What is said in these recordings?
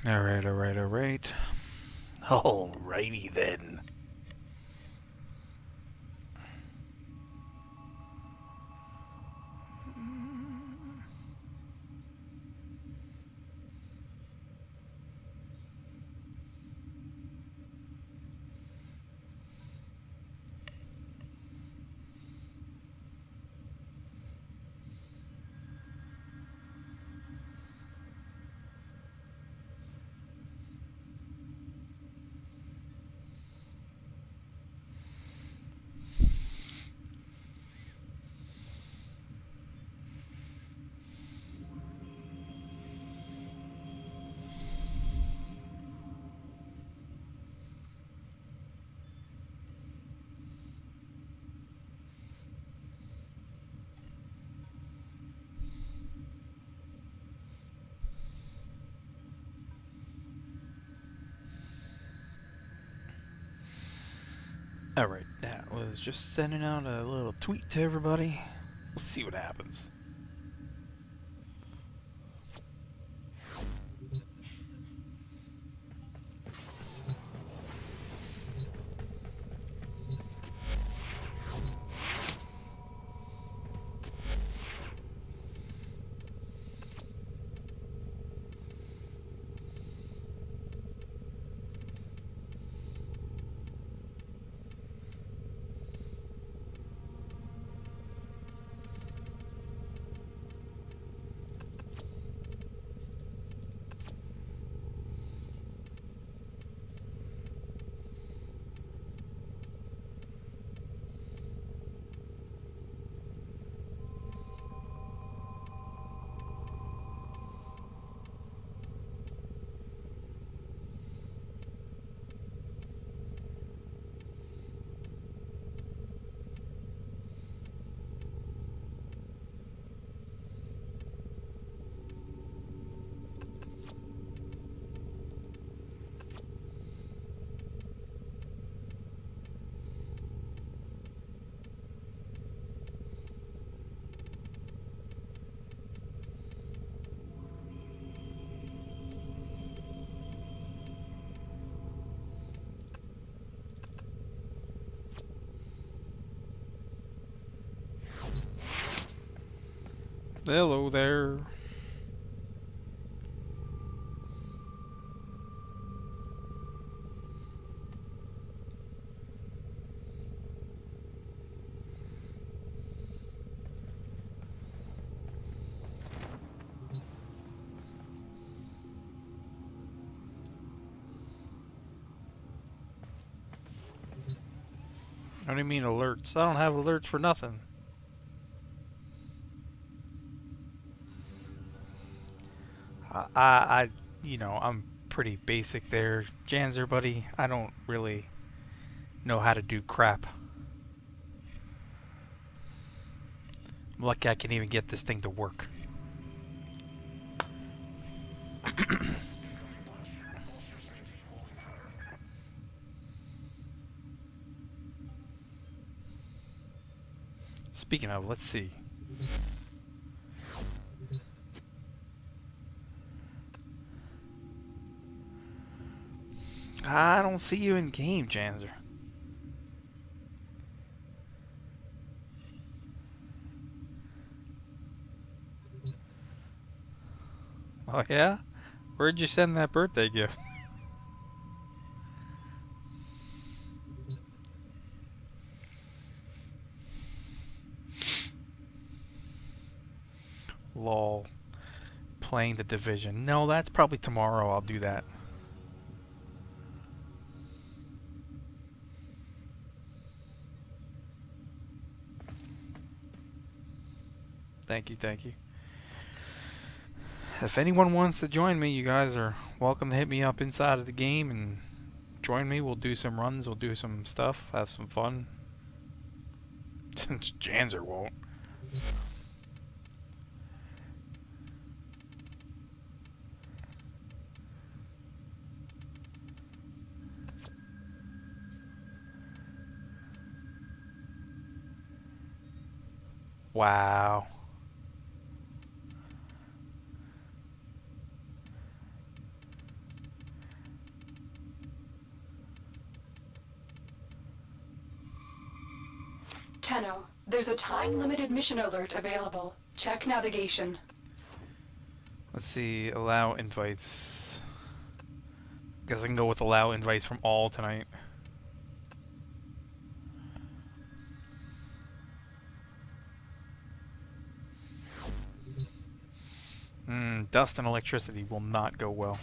Alright, alright, alright. Alrighty then. Alright, that was just sending out a little tweet to everybody. Let's see what happens. Hello there. What do you mean alerts? I don't have alerts for nothing. You know, I'm pretty basic there, Janzer buddy. I don't really know how to do crap. I'm lucky I can even get this thing to work. Speaking of, let's see. I don't see you in game, Janzer. Oh yeah? Where'd you send that birthday gift? Lol. Playing the Division. No, that's probably tomorrow I'll do that. Thank you, thank you. If anyone wants to join me, you guys are welcome to hit me up inside of the game and join me. We'll do some runs, we'll do some stuff, have some fun. Since Janzer won't. Wow. Tenno, there's a time-limited mission alert available. Check navigation. Let's see, allow invites. Guess I can go with allow invites from all tonight. Dust and electricity will not go well.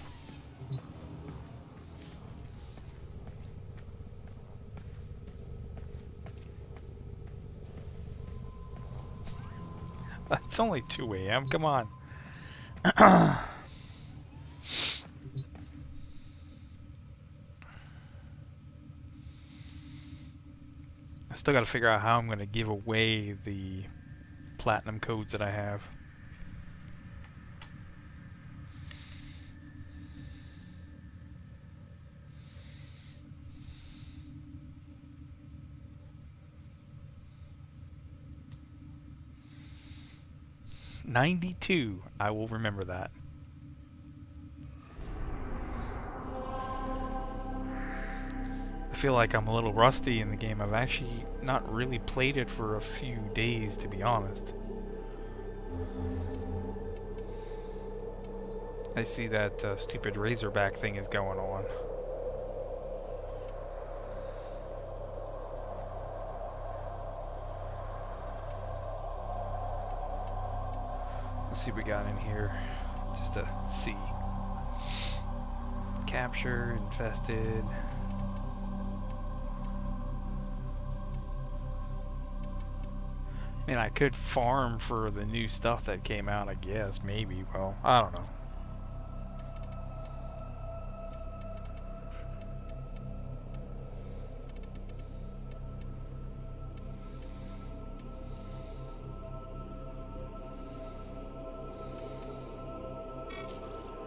It's only 2 a.m. Come on. I still got to figure out how I'm going to give away the platinum codes that I have. $92. I will remember that. I feel like I'm a little rusty in the game. I've actually not really played it for a few days, to be honest. I see that stupid Razorback thing is going on. Let's see what we got in here, just to see. Capture, infested. I mean, I could farm for the new stuff that came out, I guess, maybe. Well, I don't know.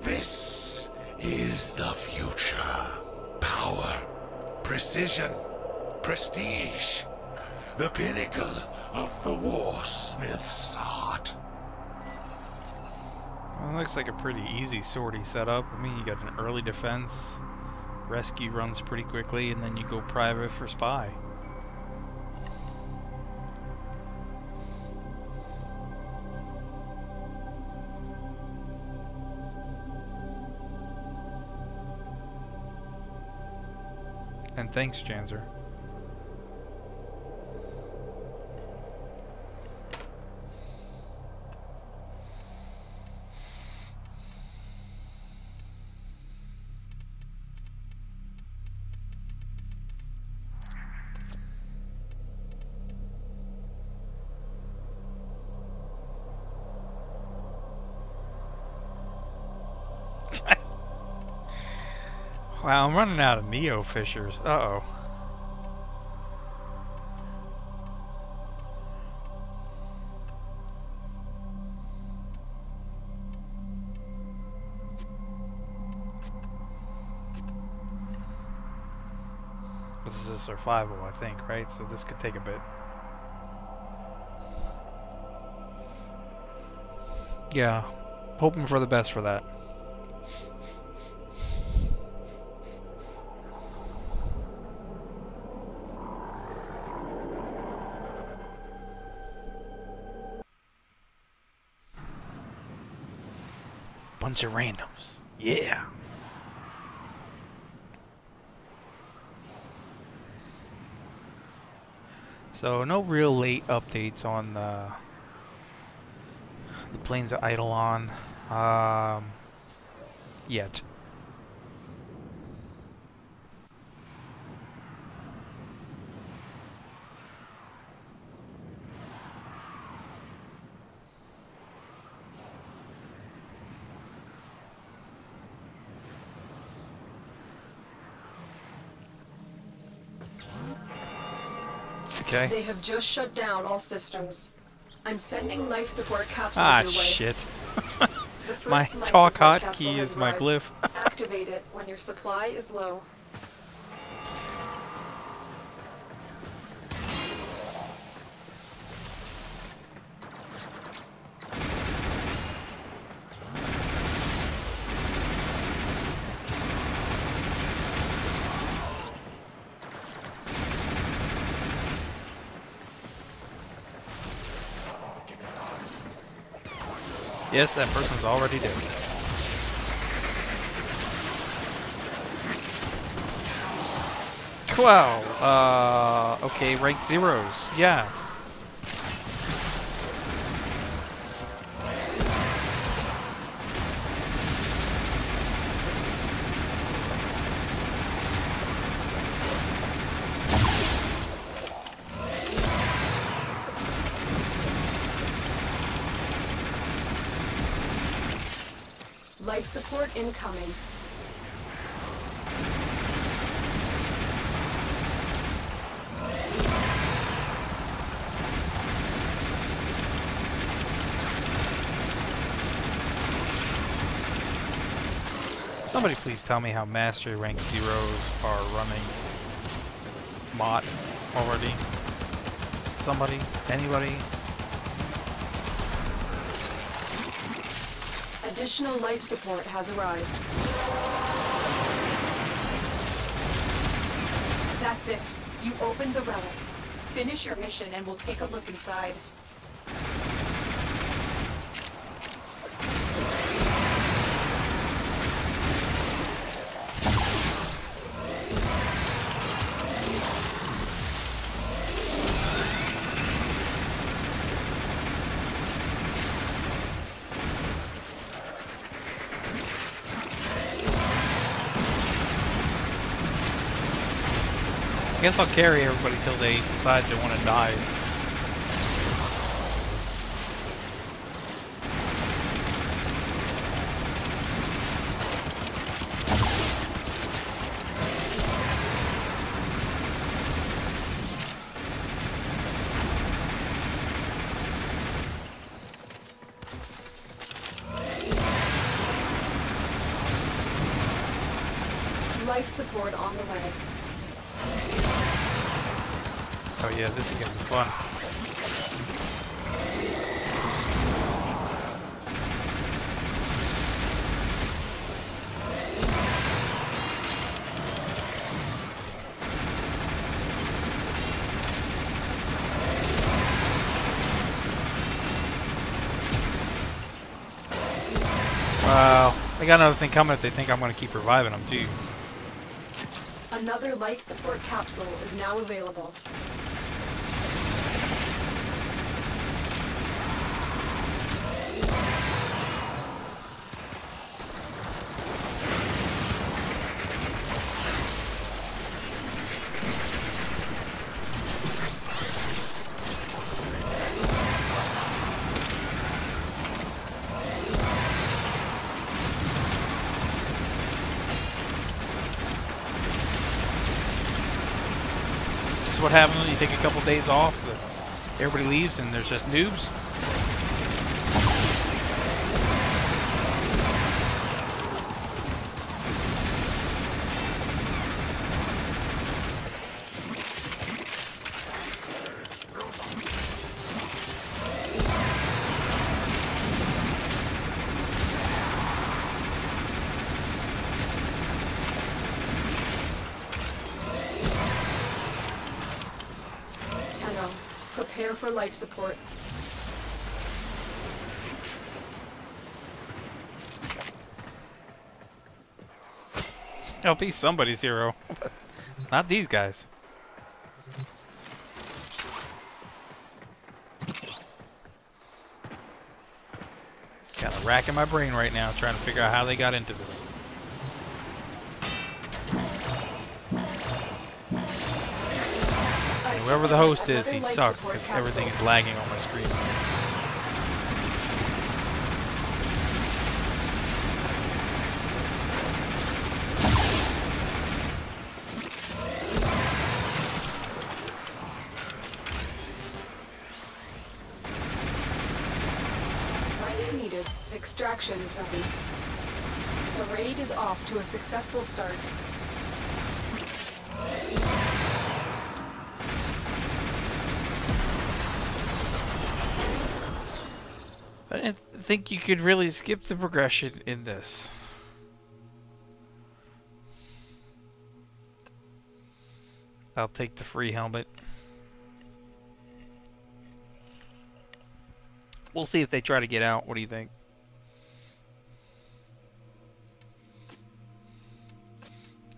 This is the future. Power, precision, prestige. The pinnacle of the warsmith's art. Well, it looks like a pretty easy sortie setup. I mean, you got an early defense, rescue runs pretty quickly, and then you go private for spy. And thanks, Janzer. Wow, I'm running out of Neo Fishers. Uh-oh. This is a survival, I think, right? So this could take a bit. Yeah, hoping for the best for that. Bunch of randoms. Yeah. So no real late updates on the planes of Eidolon yet. Okay. They have just shut down all systems. I'm sending life support capsules your way. Shit. The first My life talk support hotkey capsule has is my arrived. glyph. Activate it when your supply is low. Yes, that person's already dead. Wow. Okay, rank zeros. Yeah. Life support incoming. Somebody please tell me how Mastery rank zeros are running mod already. Somebody? Anybody? Additional life support has arrived. That's it. You opened the relic. Finish your mission and we'll take a look inside. I guess I'll carry everybody till they decide they want to die. Life support on the way. Oh yeah, this is gonna be fun. Wow, they got another thing coming if they think I'm gonna keep reviving them too. Another life support capsule is now available. This is what happens when you take a couple days off. Everybody leaves and there's just noobs. Prepare for life support. I'll be somebody's hero. Not these guys. Kind of racking my brain right now trying to figure out how they got into this. And whoever the host is, he sucks because everything is lagging on my screen. Needed. Extraction is ready. The raid is off to a successful start. I didn't think you could really skip the progression in this. I'll take the free helmet. We'll see if they try to get out. What do you think?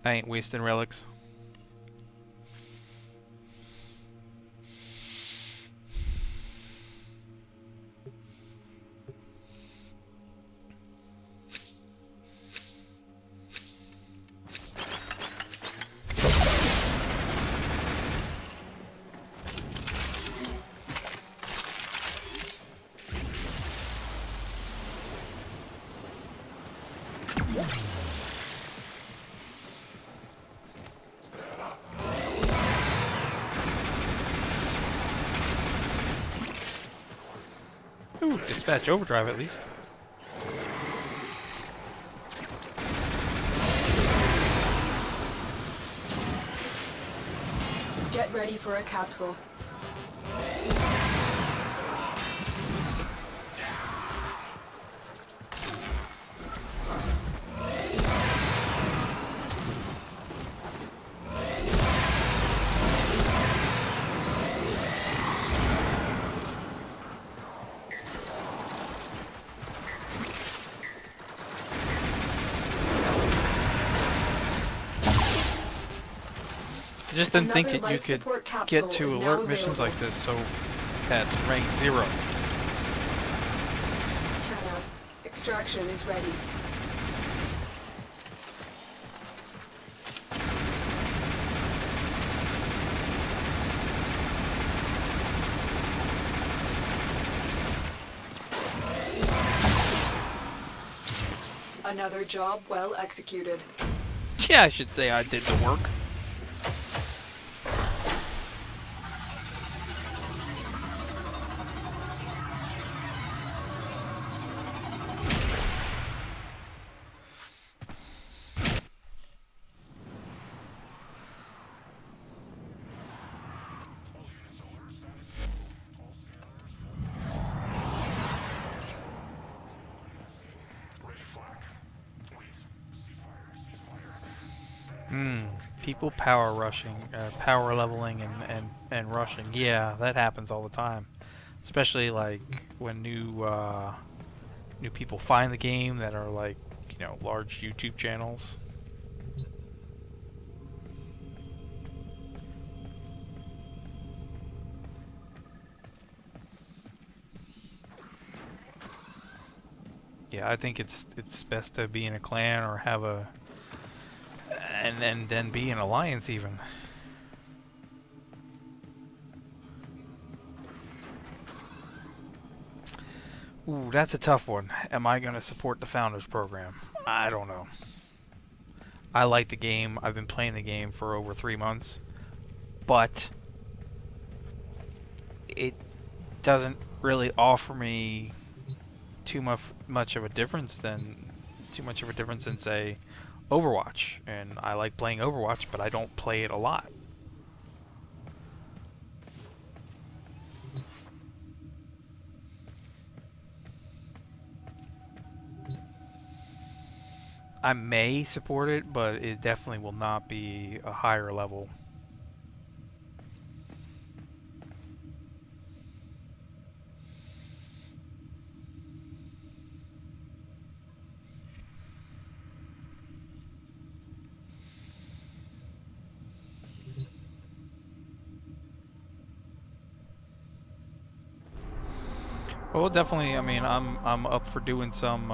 I ain't wasting relics. Ooh, dispatch overdrive at least. Get ready for a capsule. I just didn't think that Another you life could support get capsule to is alert now missions available. like this so at rank 0. China, extraction is ready. Another job well executed. Yeah, I should say I did the work. People power rushing, power leveling and rushing. Yeah, that happens all the time. Especially like when new people find the game that are like, you know, large YouTube channels. Yeah, I think it's best to be in a clan or have a and then be an alliance even. Ooh, that's a tough one. Am I going to support the Founders Program? I don't know. I like the game. I've been playing the game for over 3 months, but it doesn't really offer me too much of a difference than say Overwatch. And I like playing Overwatch, but I don't play it a lot. I may support it, but it definitely will not be a higher level. Well, definitely. I mean, I'm up for doing some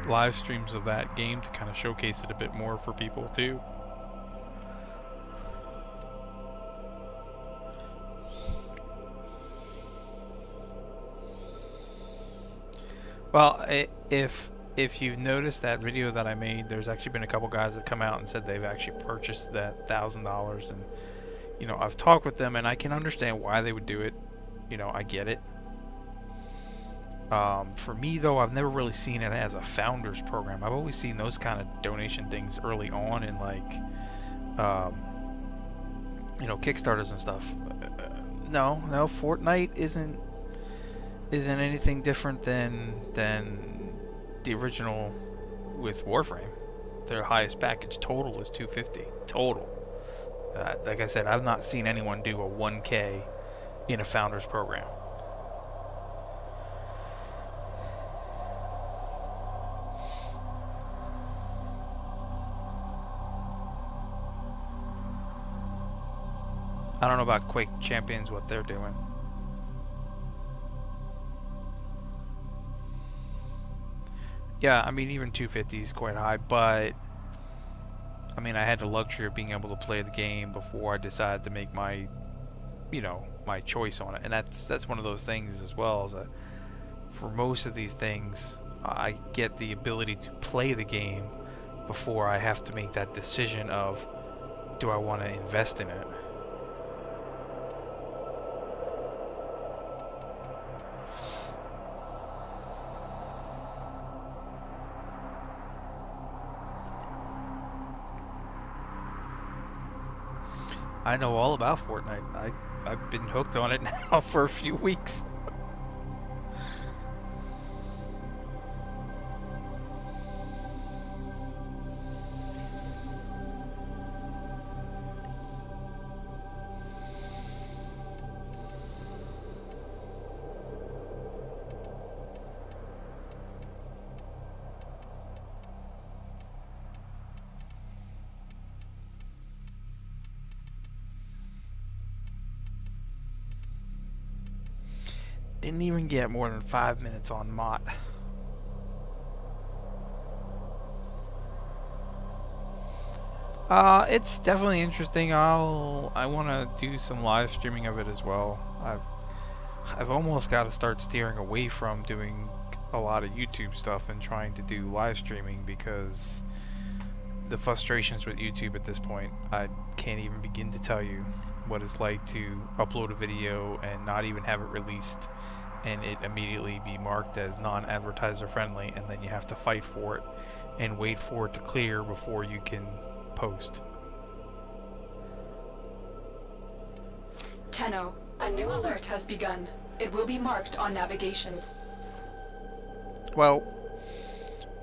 live streams of that game to kind of showcase it a bit more for people too. Well, if you've noticed that video that I made, there's actually been a couple guys that come out and said they've actually purchased that $1,000, and you know, I've talked with them and I can understand why they would do it. You know, I get it. For me though, I've never really seen it as a founders program. I've always seen those kind of donation things early on in like, you know, Kickstarters and stuff. No, Fortnite isn't anything different than the original with Warframe. Their highest package total is $250 total. Like I said, I've not seen anyone do a 1K in a founders program. I don't know about Quake Champions, what they're doing. Yeah, I mean, even 250 is quite high, but I mean, I had the luxury of being able to play the game before I decided to make my, you know, my choice on it. And that's one of those things as well, as for most of these things, I get the ability to play the game before I have to make that decision of, do I want to invest in it? I know all about Fortnite. I've been hooked on it now for a few weeks. Didn't even get more than 5 minutes on Mott. It's definitely interesting. I want to do some live streaming of it as well. I've almost got to start steering away from doing a lot of YouTube stuff and trying to do live streaming, because the frustrations with YouTube at this point, I can't even begin to tell you what it's like to upload a video and not even have it released and it immediately be marked as non-advertiser friendly, and then you have to fight for it and wait for it to clear before you can post. Tenno, a new alert has begun. It will be marked on navigation. Well,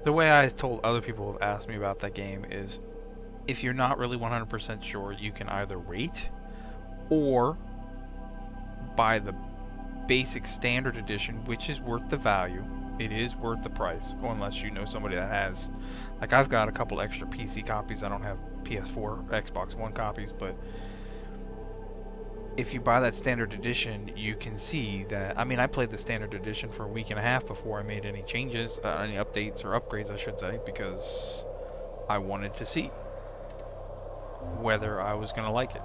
the way I told other people who have asked me about that game is, if you're not really 100% sure, you can either wait or buy the basic standard edition, which is worth the value. It is worth the price, unless you know somebody that has, like, I've got a couple extra PC copies. I don't have PS4, Xbox One copies, but if you buy that standard edition, you can see that, I mean, I played the standard edition for a week and a half before I made any changes, any updates or upgrades, I should say, because I wanted to see whether I was going to like it.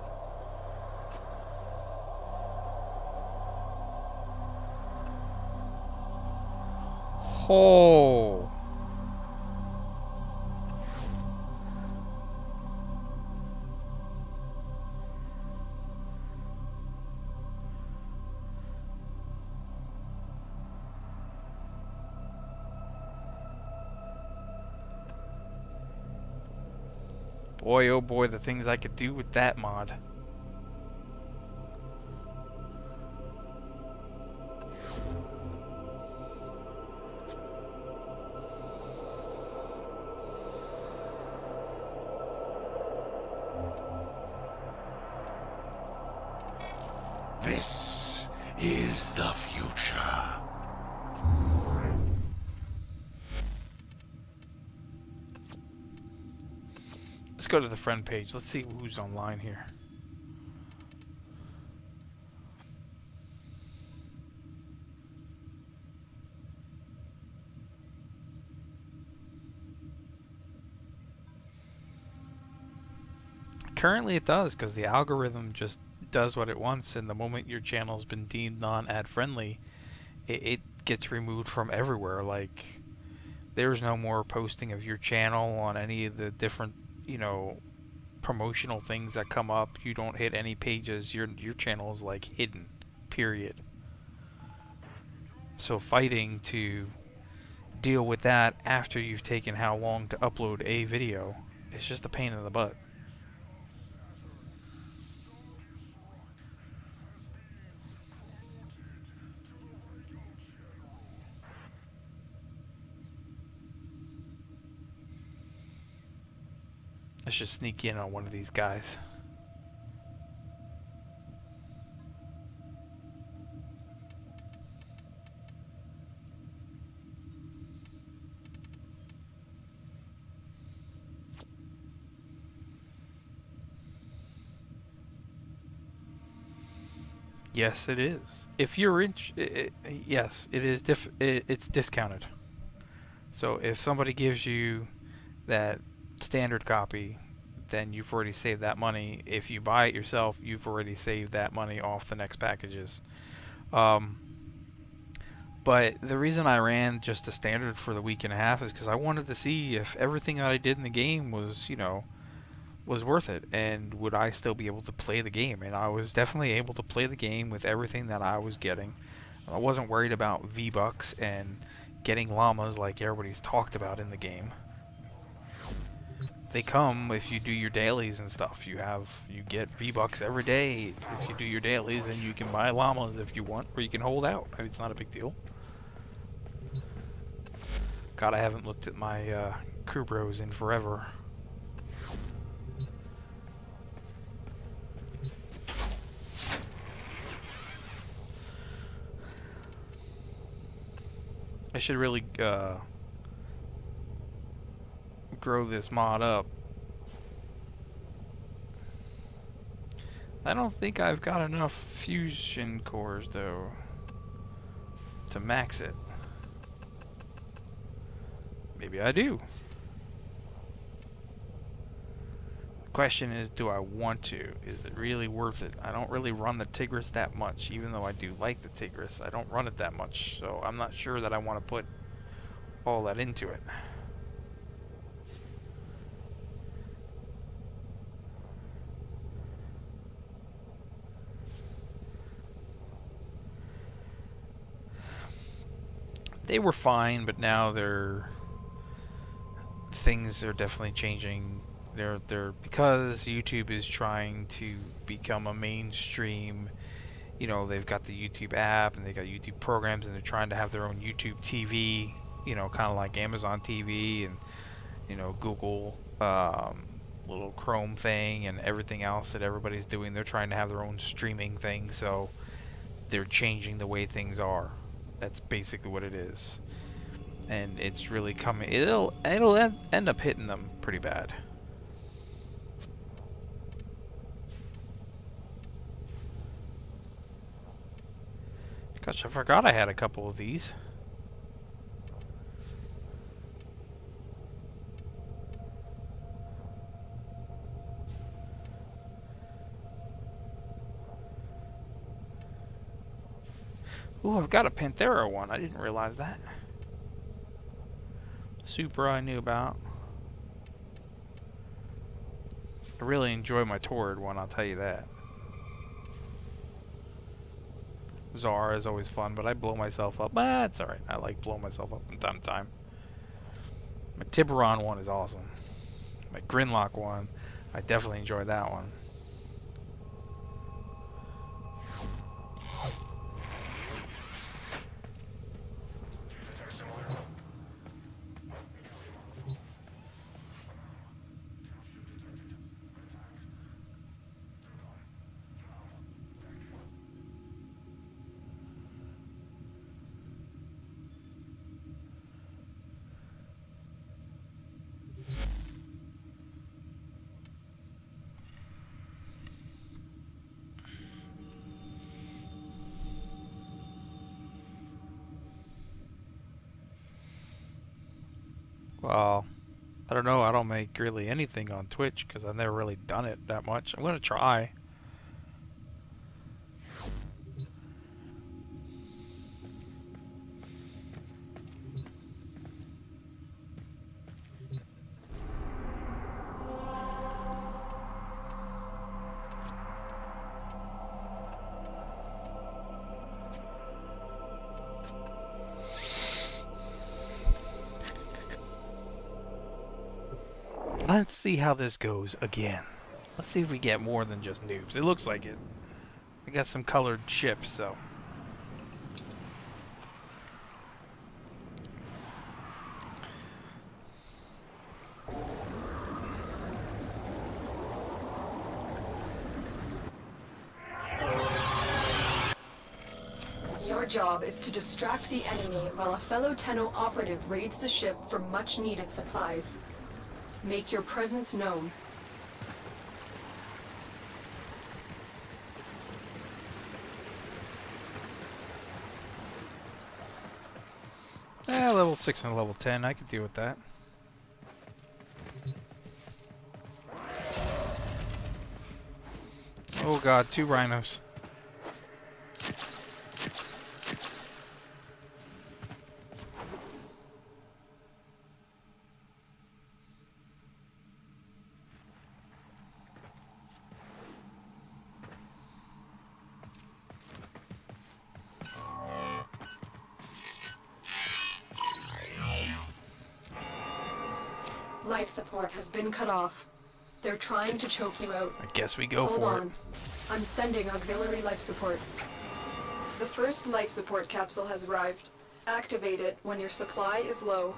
Oh. Boy, oh boy, the things I could do with that mod. This is the future. Let's go to the friend page. Let's see who's online here. Currently it does, because the algorithm just does what it wants, and the moment your channel's been deemed non-ad friendly, it gets removed from everywhere. Like, there's no more posting of your channel on any of the different, you know, promotional things that come up. You don't hit any pages. Your channel is like hidden, period. So fighting to deal with that after you've taken how long to upload a video, it's just a pain in the butt. I should sneak in on one of these guys. Yes, it is. If you're in, yes, it is. It's discounted. So if somebody gives you that standard copy, then you've already saved that money. If you buy it yourself, you've already saved that money off the next packages. Um, but the reason I ran just a standard for the week and a half is because I wanted to see if everything that I did in the game was, was worth it, and would I still be able to play the game. And I was definitely able to play the game with everything that I was getting. I wasn't worried about V-Bucks and getting llamas like everybody's talked about in the game. They come if you do your dailies and stuff. You get V-Bucks every day if you do your dailies, and you can buy llamas if you want, or you can hold out. I mean, it's not a big deal. God, I haven't looked at my crew bros in forever. I should really grow this mod up. I don't think I've got enough fusion cores though to max it. Maybe I do. The question is, do I want to? Is it really worth it? I don't really run the Tigris that much, even though I do like the Tigris. I don't run it that much, so I'm not sure that I want to put all that into it. They were fine, but now things are definitely changing. They're because YouTube is trying to become a mainstream. They've got the YouTube app and they got YouTube programs, and they're trying to have their own YouTube TV. Kind of like Amazon TV and Google little Chrome thing and everything else that everybody's doing. They're trying to have their own streaming thing, so they're changing the way things are. That's basically what it is, and it's really coming. It'll end up hitting them pretty bad. Gosh, I forgot I had a couple of these. Ooh, I've got a Panthera one. I didn't realize that. Supra I knew about. I really enjoy my Taurid one, I'll tell you that. Zara is always fun, but I blow myself up. But it's alright. I like blowing myself up from time to time. My Tiburon one is awesome. My Grinlock one, I definitely enjoy that one. Well, I don't know. I don't make really anything on Twitch because I've never really done it that much. I'm going to try. Let's see how this goes again. Let's see if we get more than just noobs. It looks like it. We got some colored ships, so. Your job is to distract the enemy while a fellow Tenno operative raids the ship for much-needed supplies. Make your presence known. Yeah, level 6 and level 10. I could deal with that. Oh god, 2 rhinos. Life support has been cut off. They're trying to choke you out. I guess we go Hold for on. I'm sending auxiliary life support. The first life support capsule has arrived. Activate it when your supply is low.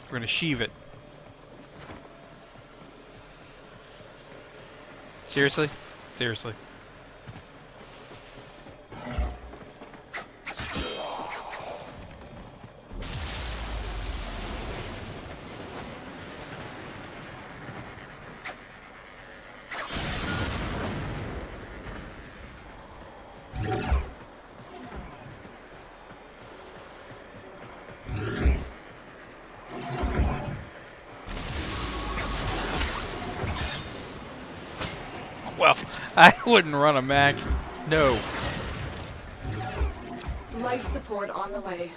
We're gonna sheave it. Seriously? Seriously. Well, I wouldn't run a Mac. No. Life support on the way.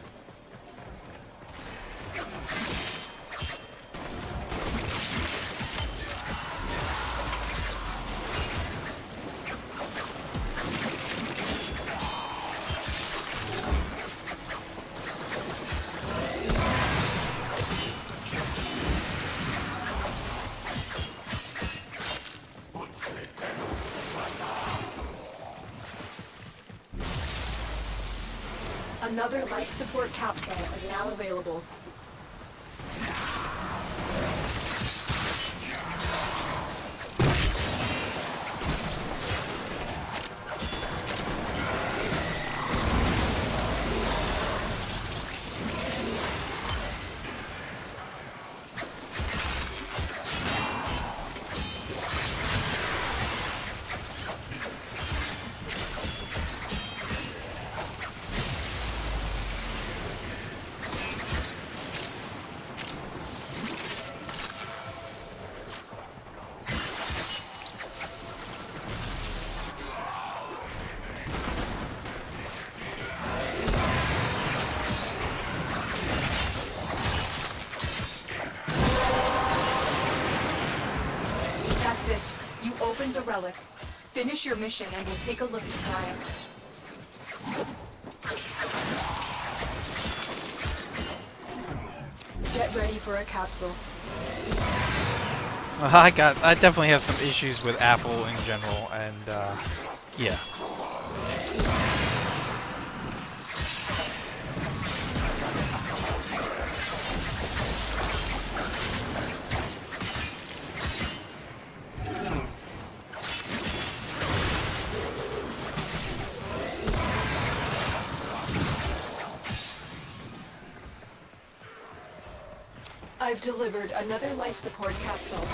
Another life support capsule is now available. That's it. You opened the relic. Finish your mission and we'll take a look inside. Get ready for a capsule. I definitely have some issues with Apple in general, and yeah. I've delivered another life support capsule.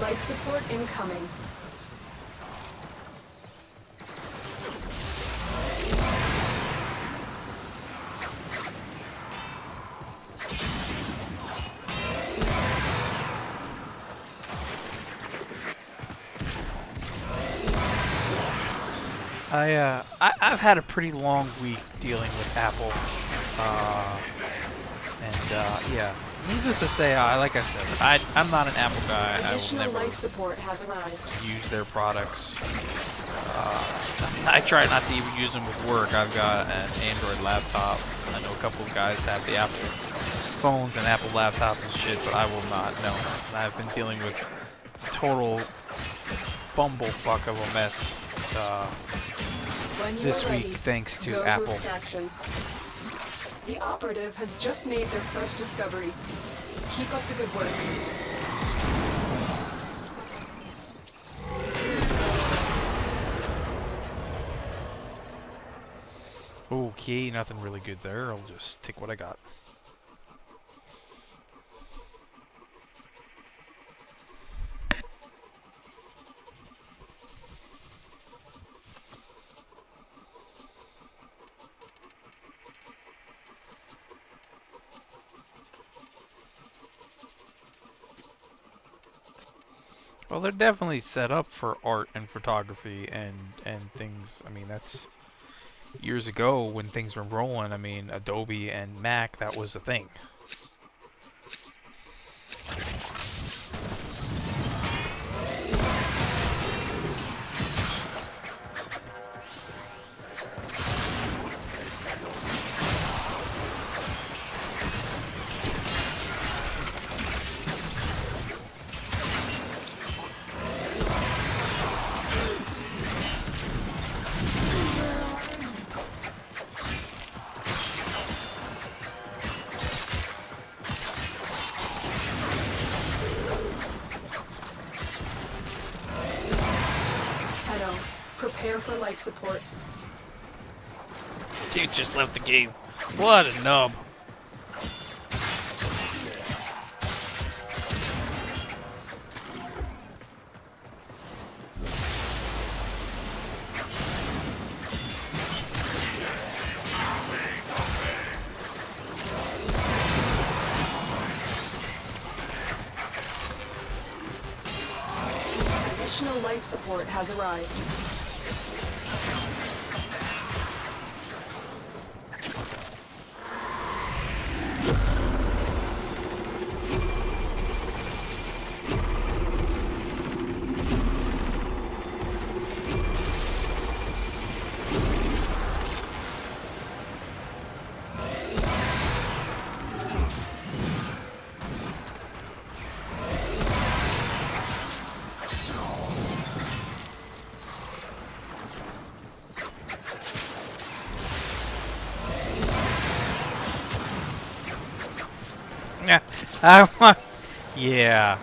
Life support incoming. I've had a pretty long week dealing with Apple, yeah. Needless to say, like I said, I'm not an Apple guy. I will Additional never life support has arrived. use their products. I try not to even use them with work. I've got an Android laptop. I know a couple of guys have the Apple phones and Apple laptops and shit, but I will not. No, I've been dealing with total bumblefuck of a mess this week, thanks to Apple. The operative has just made their first discovery. Keep up the good work. Okay, nothing really good there. I'll just take what I got. Well, they're definitely set up for art and photography and things. I mean, that's years ago when things were rolling. I mean, Adobe and Mac, that was a thing. Prepare for life support. Dude just left the game. What a nub. Additional life support has arrived. Yeah.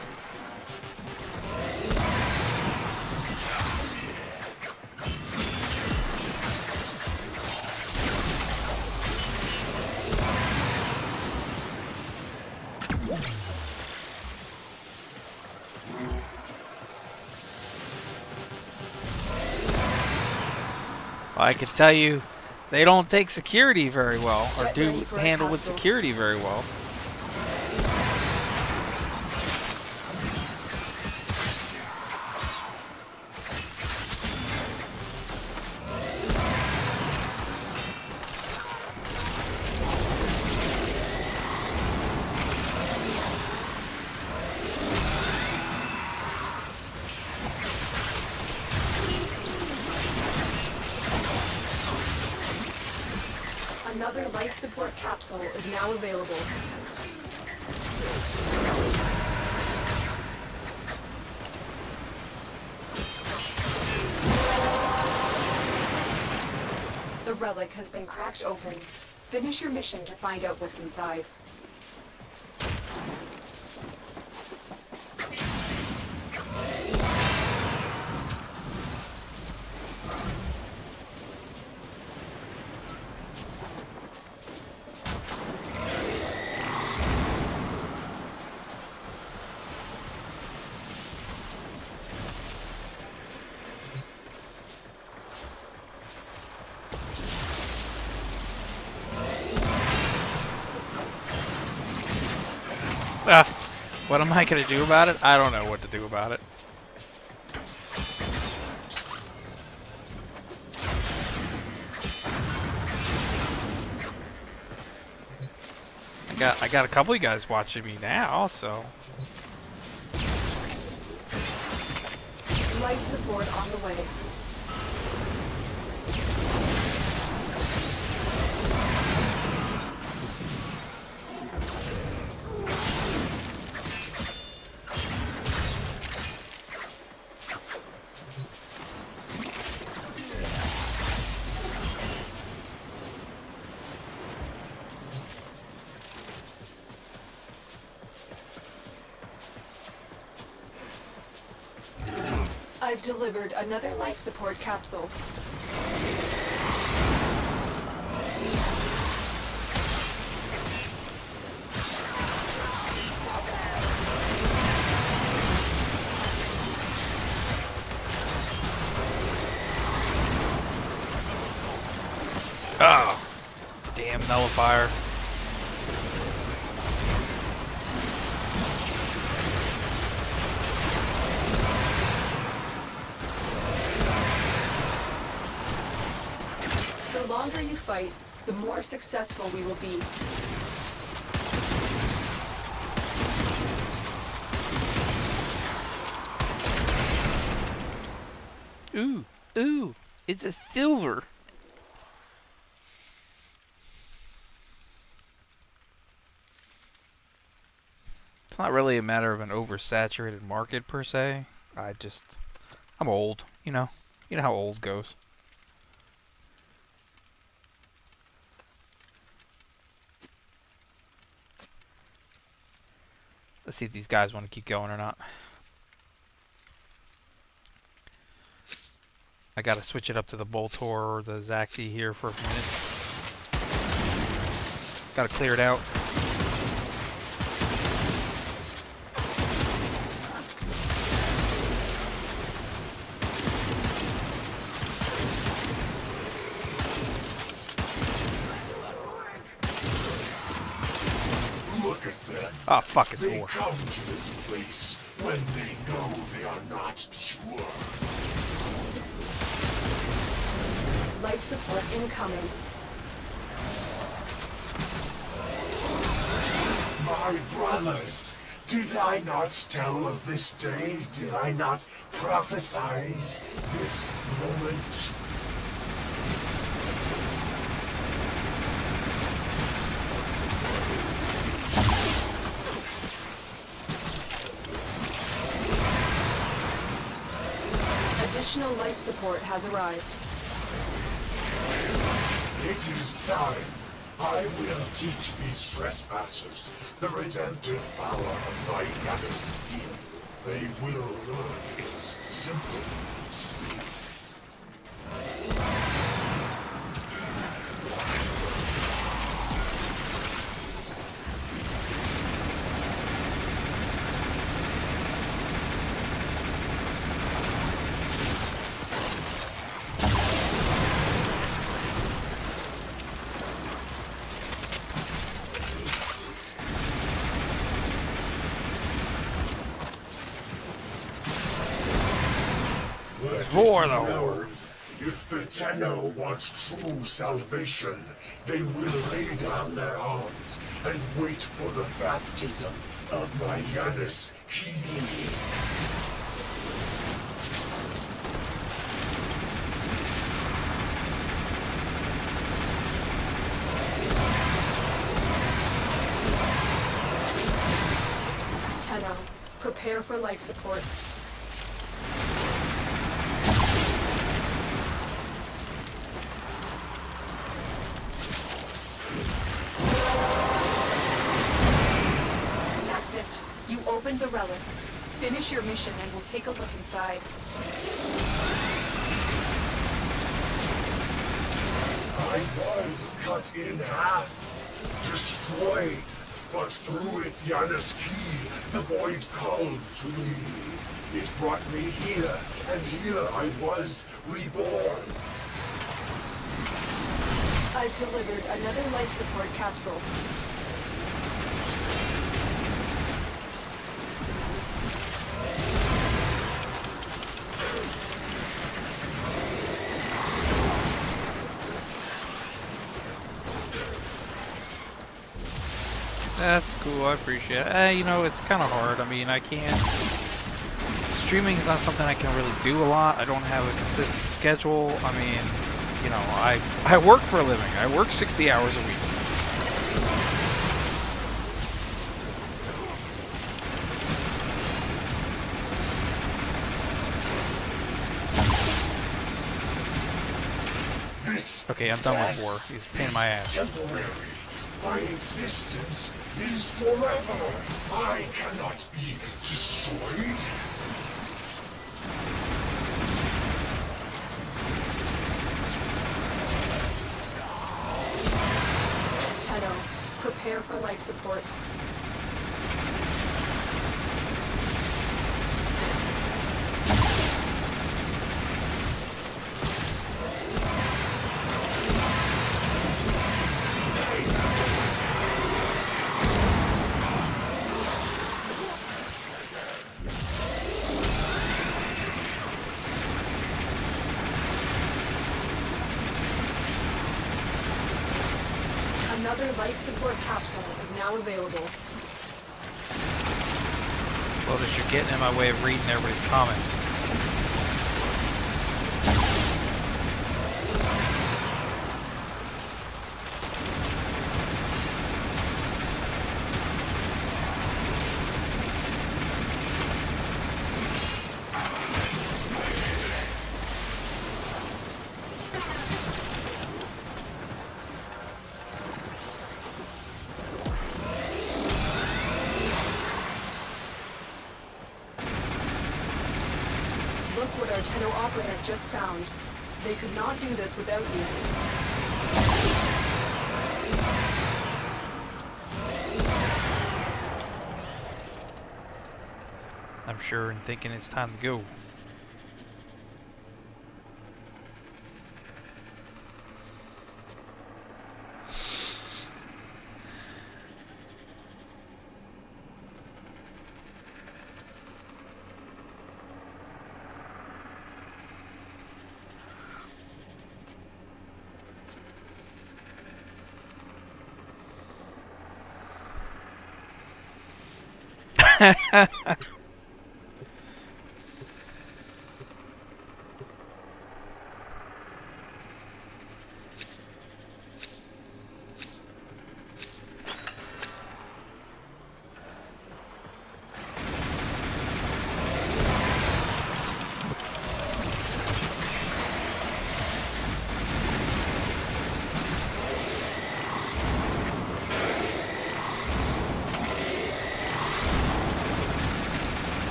I can tell you, they don't take security very well, or do handle with security very well. Another life support capsule is now available. The relic has been cracked open. Finish your mission to find out what's inside. What am I going to do about it? I don't know what to do about it. I got a couple of you guys watching me now, so. Life support on the way. I've delivered another life support capsule. Oh, damn nullifier. The longer you fight, the more successful we will be. Ooh, ooh, it's a silver. It's not really a matter of an oversaturated market per se. I'm old, you know. You know how old goes. Let's see if these guys want to keep going or not. I gotta switch it up to the Boltor or the Zacti here for a minute. Gotta clear it out. Look at them. Ah, fuck, it's They war. come to this place when they know they are not pure. Life support incoming. My brothers, did I not tell of this day? Did I not prophesize this moment? Additional life support has arrived. It is time. I will teach these trespassers the redemptive power of my Yanis skill. They will learn its simple truth. Roar, though. No. If the Tenno wants true salvation, they will lay down their arms and wait for the baptism of my Yanis healing. Tenno, prepare for life support. That's it. You opened the relic. Finish your mission and we'll take a look inside. I was cut in half, destroyed, but through its Yanis key, the void called to me. It brought me here, and here I was reborn. I've delivered another life support capsule. That's cool. I appreciate it. You know, it's kind of hard. I mean, I can't. Streaming is not something I can really do a lot. I don't have a consistent schedule. I mean, you know, I work for a living. I work 60 hours a week. Okay, I'm done with war. He's a pain in my ass. Temporary. My existence is forever. I cannot be destroyed. Tenno, prepare for life support. Another life support capsule is now available. Lotus, you're getting in my way of reading everybody's comments. Look what our Tenno operative just found. They could not do this without you. I'm sure and thinking it's time to go.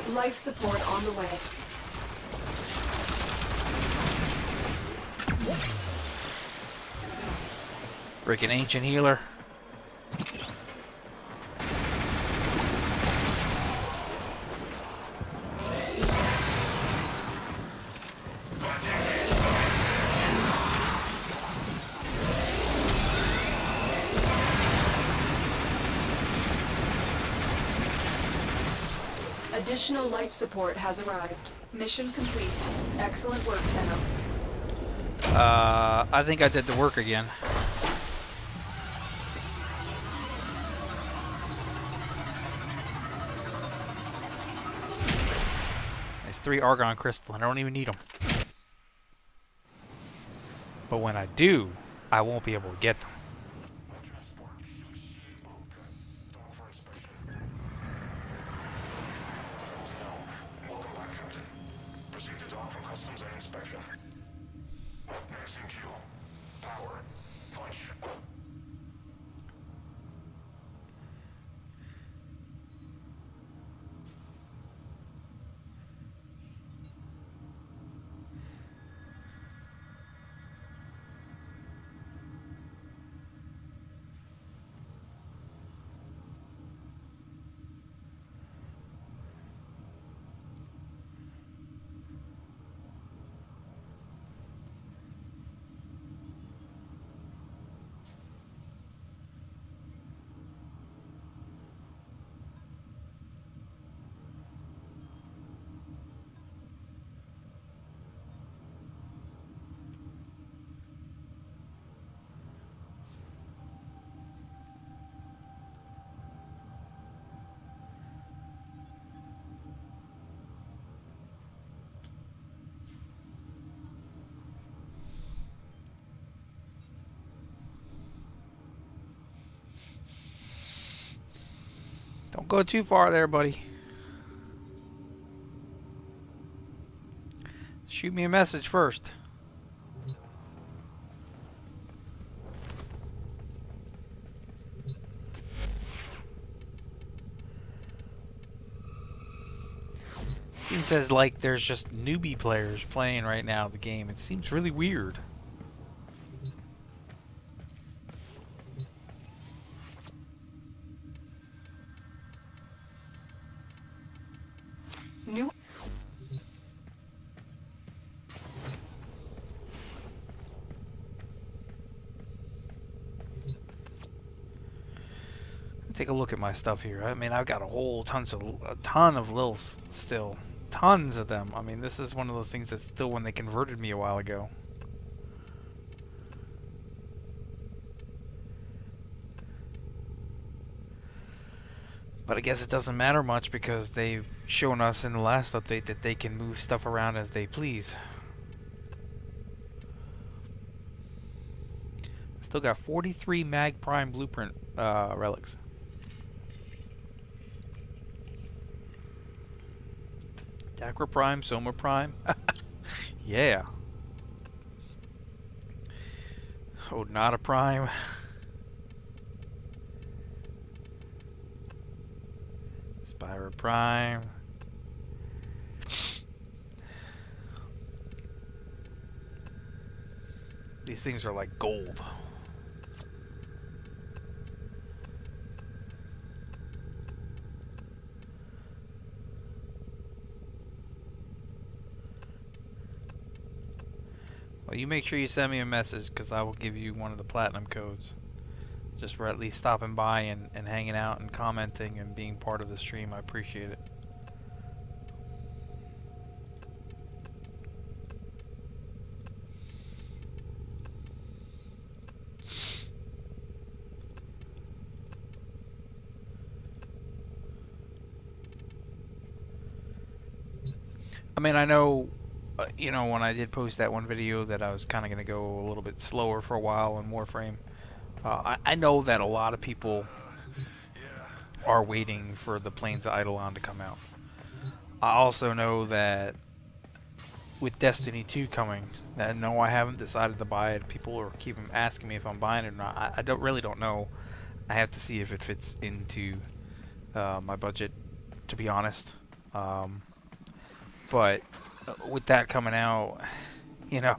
Life support on the way. Freaking ancient healer. Additional life support has arrived. Mission complete. Excellent work, Tenno. I think I did the work again. There's 3 Argon crystal and I don't even need them. But when I do, I won't be able to get them. go too far there, buddy. Shoot me a message first. Seems as like there's just newbie players playing right now the game. It seems really weird. New. Take a look at my stuff here. I mean, I've got a ton of little still. Tons of them. I mean, this is one of those things that's still when they converted me a while ago. But I guess it doesn't matter much because they've shown us in the last update that they can move stuff around as they please. Still got 43 Mag Prime Blueprint relics. Dacra Prime, Soma Prime. Yeah. Odonata Prime. Spyra Prime. These things are like gold. Well, you make sure you send me a message because I will give you one of the platinum codes. Just for at least stopping by and hanging out and commenting and being part of the stream. I appreciate it. I mean, I know, you know, when I did post that one video that I was kind of going to go a little bit slower for a while on Warframe. I know that a lot of people are waiting for the Plains of Eidolon to come out. I also know that with Destiny 2 coming, that no, I haven't decided to buy it. People are keep asking me if I'm buying it or not. I really don't know. I have to see if it fits into my budget, to be honest. But with that coming out, you know,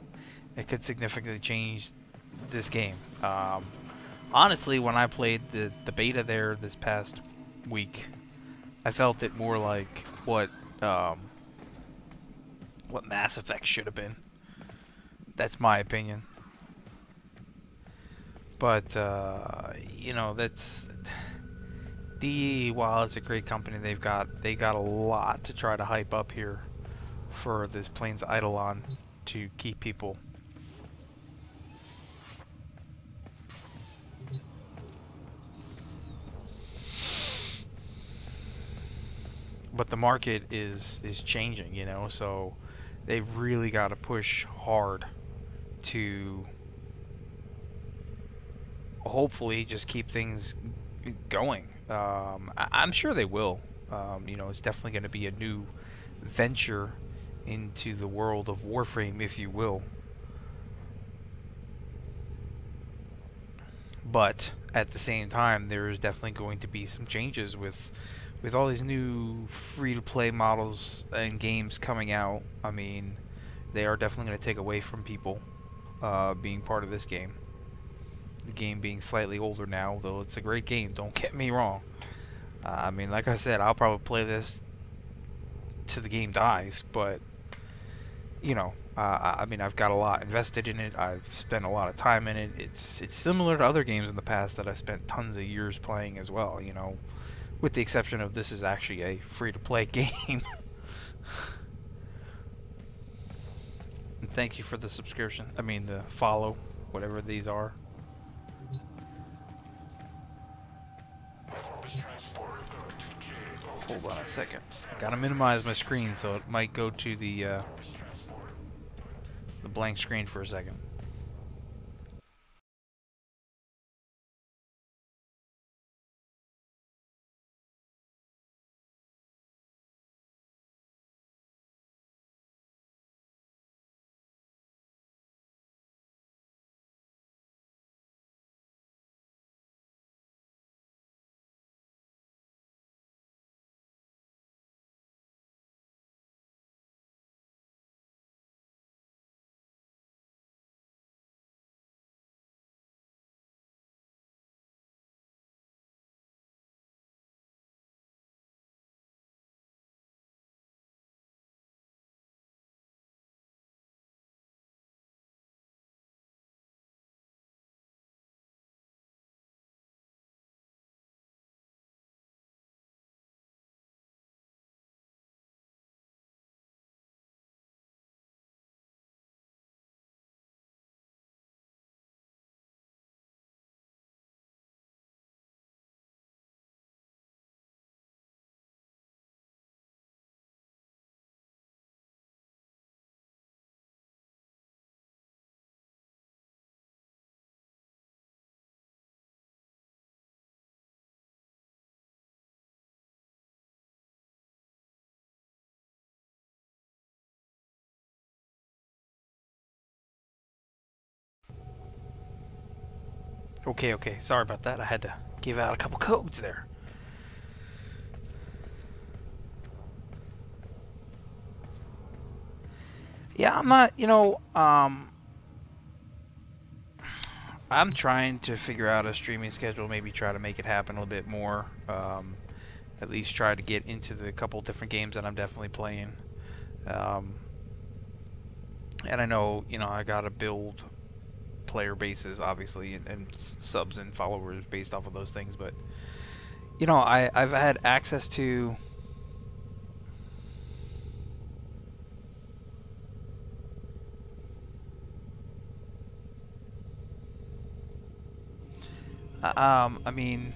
it could significantly change this game. Honestly, when I played the beta there this past week, I felt it more like what Mass Effect should have been. That's my opinion. But you know, that's DE. While it's a great company, they got a lot to try to hype up here for this Plains Eidolon to keep people. But the market is changing, you know, so they've really got to push hard to hopefully just keep things going. I'm sure they will. You know, it's definitely going to be a new venture into the world of Warframe, if you will. But at the same time, there is definitely going to be some changes with all these new free-to-play models and games coming out. I mean, they are definitely going to take away from people being part of this game. The game being slightly older now, though it's a great game, don't get me wrong. I mean, like I said, I'll probably play this till the game dies, but, you know, I mean, I've got a lot invested in it. I've spent a lot of time in it. It's similar to other games in the past that I've spent tons of years playing as well, you know. With the exception of this is actually a free-to-play game. And thank you for the subscription. I mean, the follow, whatever these are. Hold on a second. I gotta minimize my screen so it might go to the blank screen for a second. Okay, okay. Sorry about that. I had to give out a couple codes there. Yeah, I'm not, I'm trying to figure out a streaming schedule, maybe try to make it happen a little bit more. At least try to get into the couple different games that I'm definitely playing. And I know, I gotta build player bases, obviously, and subs and followers based off of those things. But, I've had access to... I mean,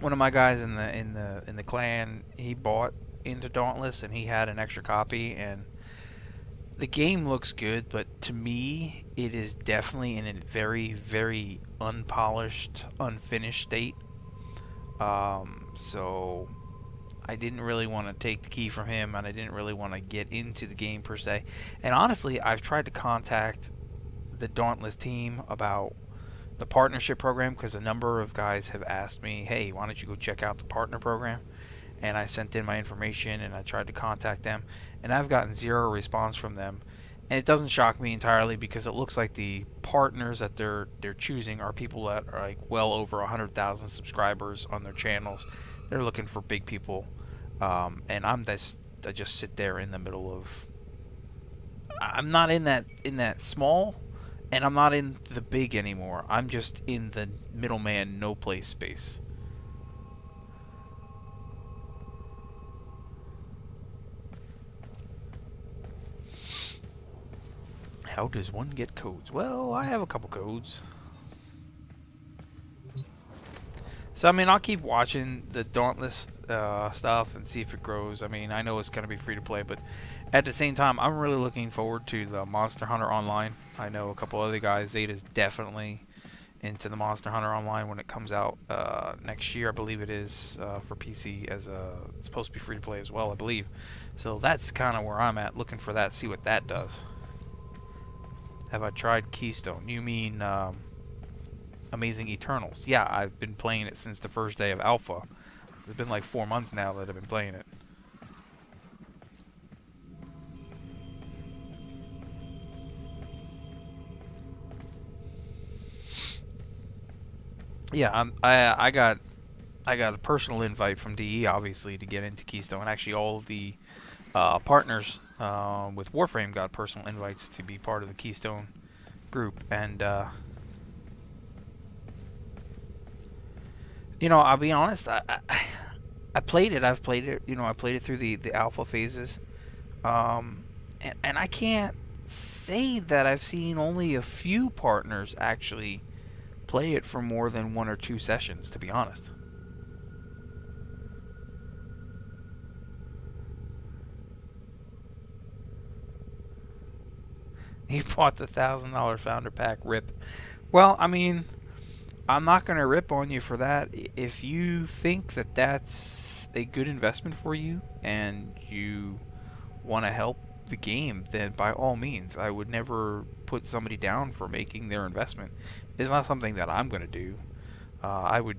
one of my guys in the clan, he bought into Dauntless and he had an extra copy, and the game looks good, but to me it is definitely in a very, very unpolished, unfinished state. So I didn't really want to take the key from him, and I didn't really want to get into the game per se. And honestly, I've tried to contact the Dauntless team about the partnership program, because a number of guys have asked me, hey, why don't you go check out the partner program? And I sent in my information and I tried to contact them, and I've gotten zero response from them. And it doesn't shock me entirely, because it looks like the partners that they're choosing are people that are like well over 100,000 subscribers on their channels. They're looking for big people, and I just sit there in the middle of... I'm not in that small, and I'm not in the big anymore. I'm just in the middleman, no place space. How does one get codes? Well, I have a couple codes. So, I mean, I'll keep watching the Dauntless stuff and see if it grows. I mean, I know it's going to be free to play, but at the same time, I'm really looking forward to the Monster Hunter Online. I know a couple other guys. Zeta's definitely into the Monster Hunter Online when it comes out next year. I believe it is for PC. It's supposed to be free to play as well, I believe. So that's kind of where I'm at, looking for that, see what that does. Have I tried Keystone? You mean Amazing Eternals? Yeah, I've been playing it since the first day of Alpha. It's been like 4 months now that I've been playing it. Yeah, I got a personal invite from DE, obviously, to get into Keystone. Actually, all of the partners with Warframe got personal invites to be part of the Keystone group, and I'll be honest, I played it. I've played it. I played it through the alpha phases, and I can't say that I've seen only a few partners actually play it for more than 1 or 2 sessions, to be honest. You bought the $1,000 founder pack, rip. Well, I mean, I'm not going to rip on you for that. If you think that that's a good investment for you and you want to help the game, then by all means. I would never put somebody down for making their investment. It's not something that I'm going to do. I would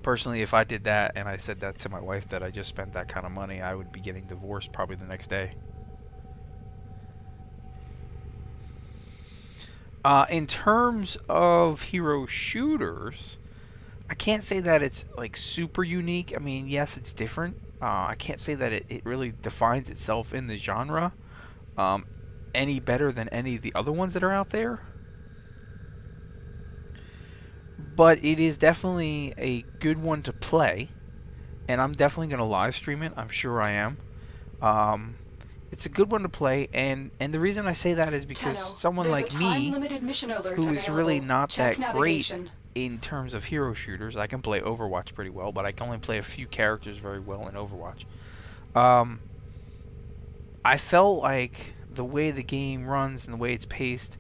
personally, if I did that and I said that to my wife that I just spent that kind of money, I would be getting divorced probably the next day. In terms of hero shooters, I can't say that it's like super unique. I mean, yes, it's different. I can't say that it really defines itself in the genre any better than any of the other ones that are out there. But it is definitely a good one to play, and I'm definitely going to live stream it. I'm sure I am. It's a good one to play, and the reason I say that is because someone like me, who is really not that great in terms of hero shooters, I can play Overwatch pretty well, but I can only play a few characters very well in Overwatch. I felt like the way the game runs and the way it's paced,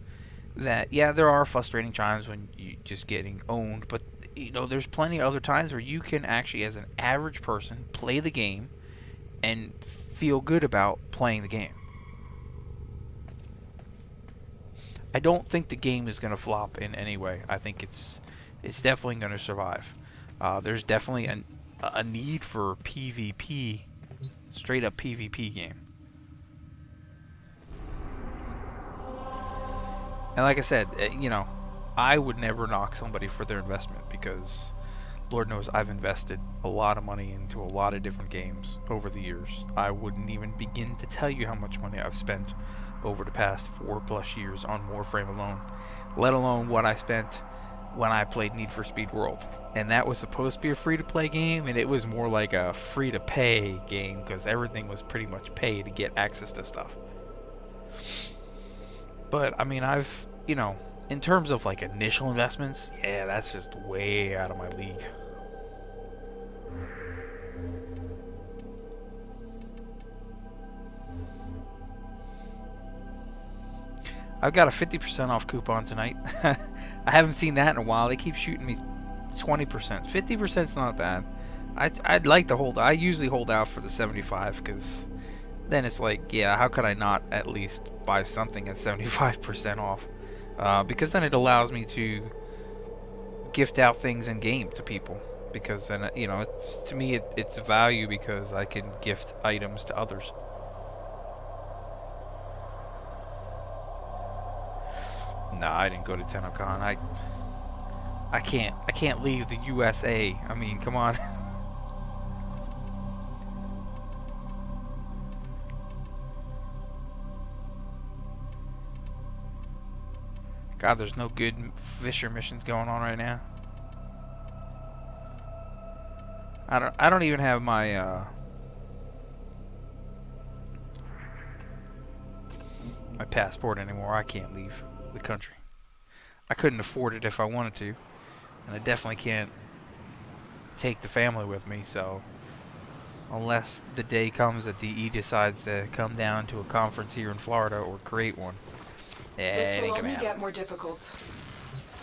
that, yeah, there are frustrating times when you're just getting owned, but, you know, there's plenty of other times where you can actually, as an average person, play the game and feel good about playing the game. I don't think the game is going to flop in any way. I think it's definitely going to survive. There's definitely a need for PvP, straight up PvP game. And like I said, you know, I would never knock somebody for their investment, because Lord knows I've invested a lot of money into a lot of different games over the years. I wouldn't even begin to tell you how much money I've spent over the past 4+ years on Warframe alone, let alone what I spent when I played Need for Speed World. And that was supposed to be a free-to-play game, and it was more like a free-to-pay game, because everything was pretty much pay to get access to stuff. But, I mean, I've, you know, in terms of like initial investments, yeah, that's just way out of my league. I've got a 50% off coupon tonight. I haven't seen that in a while. They keep shooting me 20%. 50%'s not bad. I'd like to hold. I usually hold out for the 75, because then it's like, yeah, how could I not at least buy something at 75% off? Because then it allows me to gift out things in game to people, because then, you know, it's, to me it's value, because I can gift items to others. Nah, I didn't go to TennoCon. I can't leave the USA. I mean, come on. God, there's no good Fisher missions going on right now. I don't even have my my passport anymore. I can't leave the country. I couldn't afford it if I wanted to, and I definitely can't take the family with me, so unless the day comes that DE decides to come down to a conference here in Florida or create one, this will only get more difficult.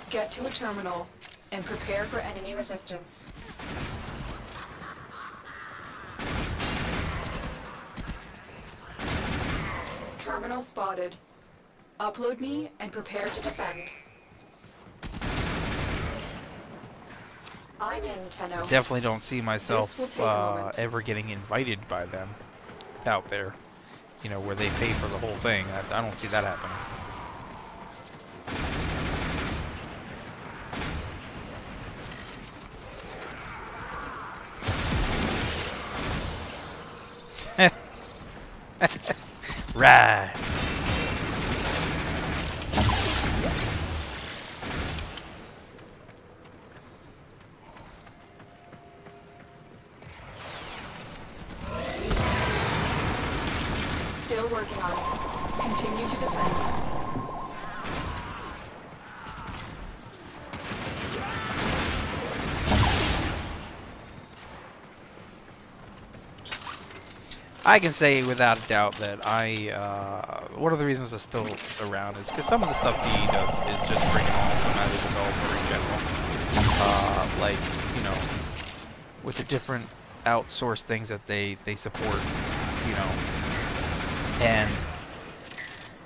Get to a terminal and prepare for enemy resistance. Terminal spotted. Upload me and prepare to defend. I'm in, Tenno. I definitely don't see myself ever getting invited by them out there. You know, where they pay for the whole thing. I don't see that happening. Right. Still working on it. Continue to defend. I can say without a doubt that one of the reasons I'm still around is because some of the stuff DE does is just freaking awesome as a developer in general. Like, you know, with the different outsourced things that they support, you know, and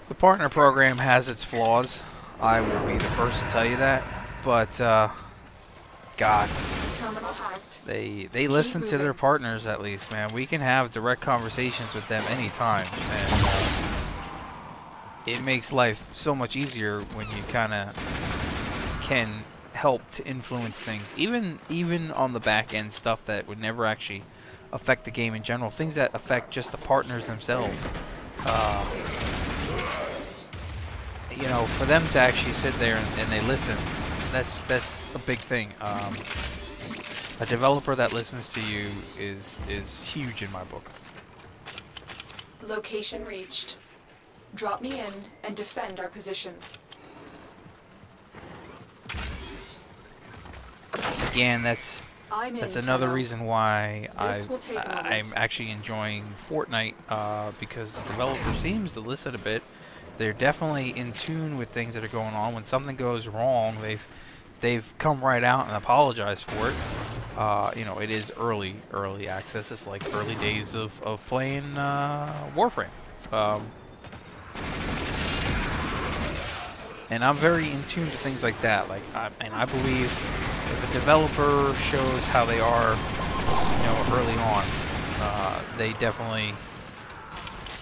the partner program has its flaws. I will be the first to tell you that, but God. They listen to their partners, at least, man. We can have direct conversations with them anytime, and it makes life so much easier when you kind of can help to influence things, even on the back end stuff that would never actually affect the game in general, things that affect just the partners themselves. You know, for them to actually sit there and they listen, that's a big thing. A developer that listens to you is huge in my book. Location reached. Drop me in and defend our position. Again, that's another reason why I'm actually enjoying Fortnite, because the developer seems to listen a bit. They're definitely in tune with things that are going on. When something goes wrong, they've come right out and apologized for it. You know, it is early access. It's like early days of playing Warframe. And I'm very in tune to things like that. Like, I believe if a developer shows how they are, early on, they definitely,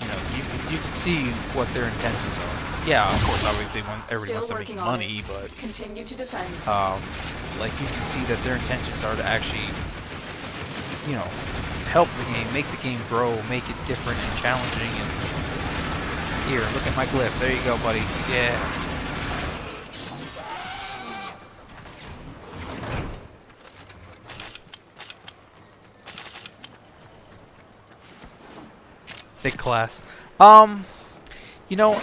you can see what their intentions are. Yeah, of course, obviously, everybody wants to make money, but continue to defend. like you can see that their intentions are to actually, help the game, make the game grow, make it different and challenging. And here, look at my glyph. There you go, buddy. Yeah. Big class.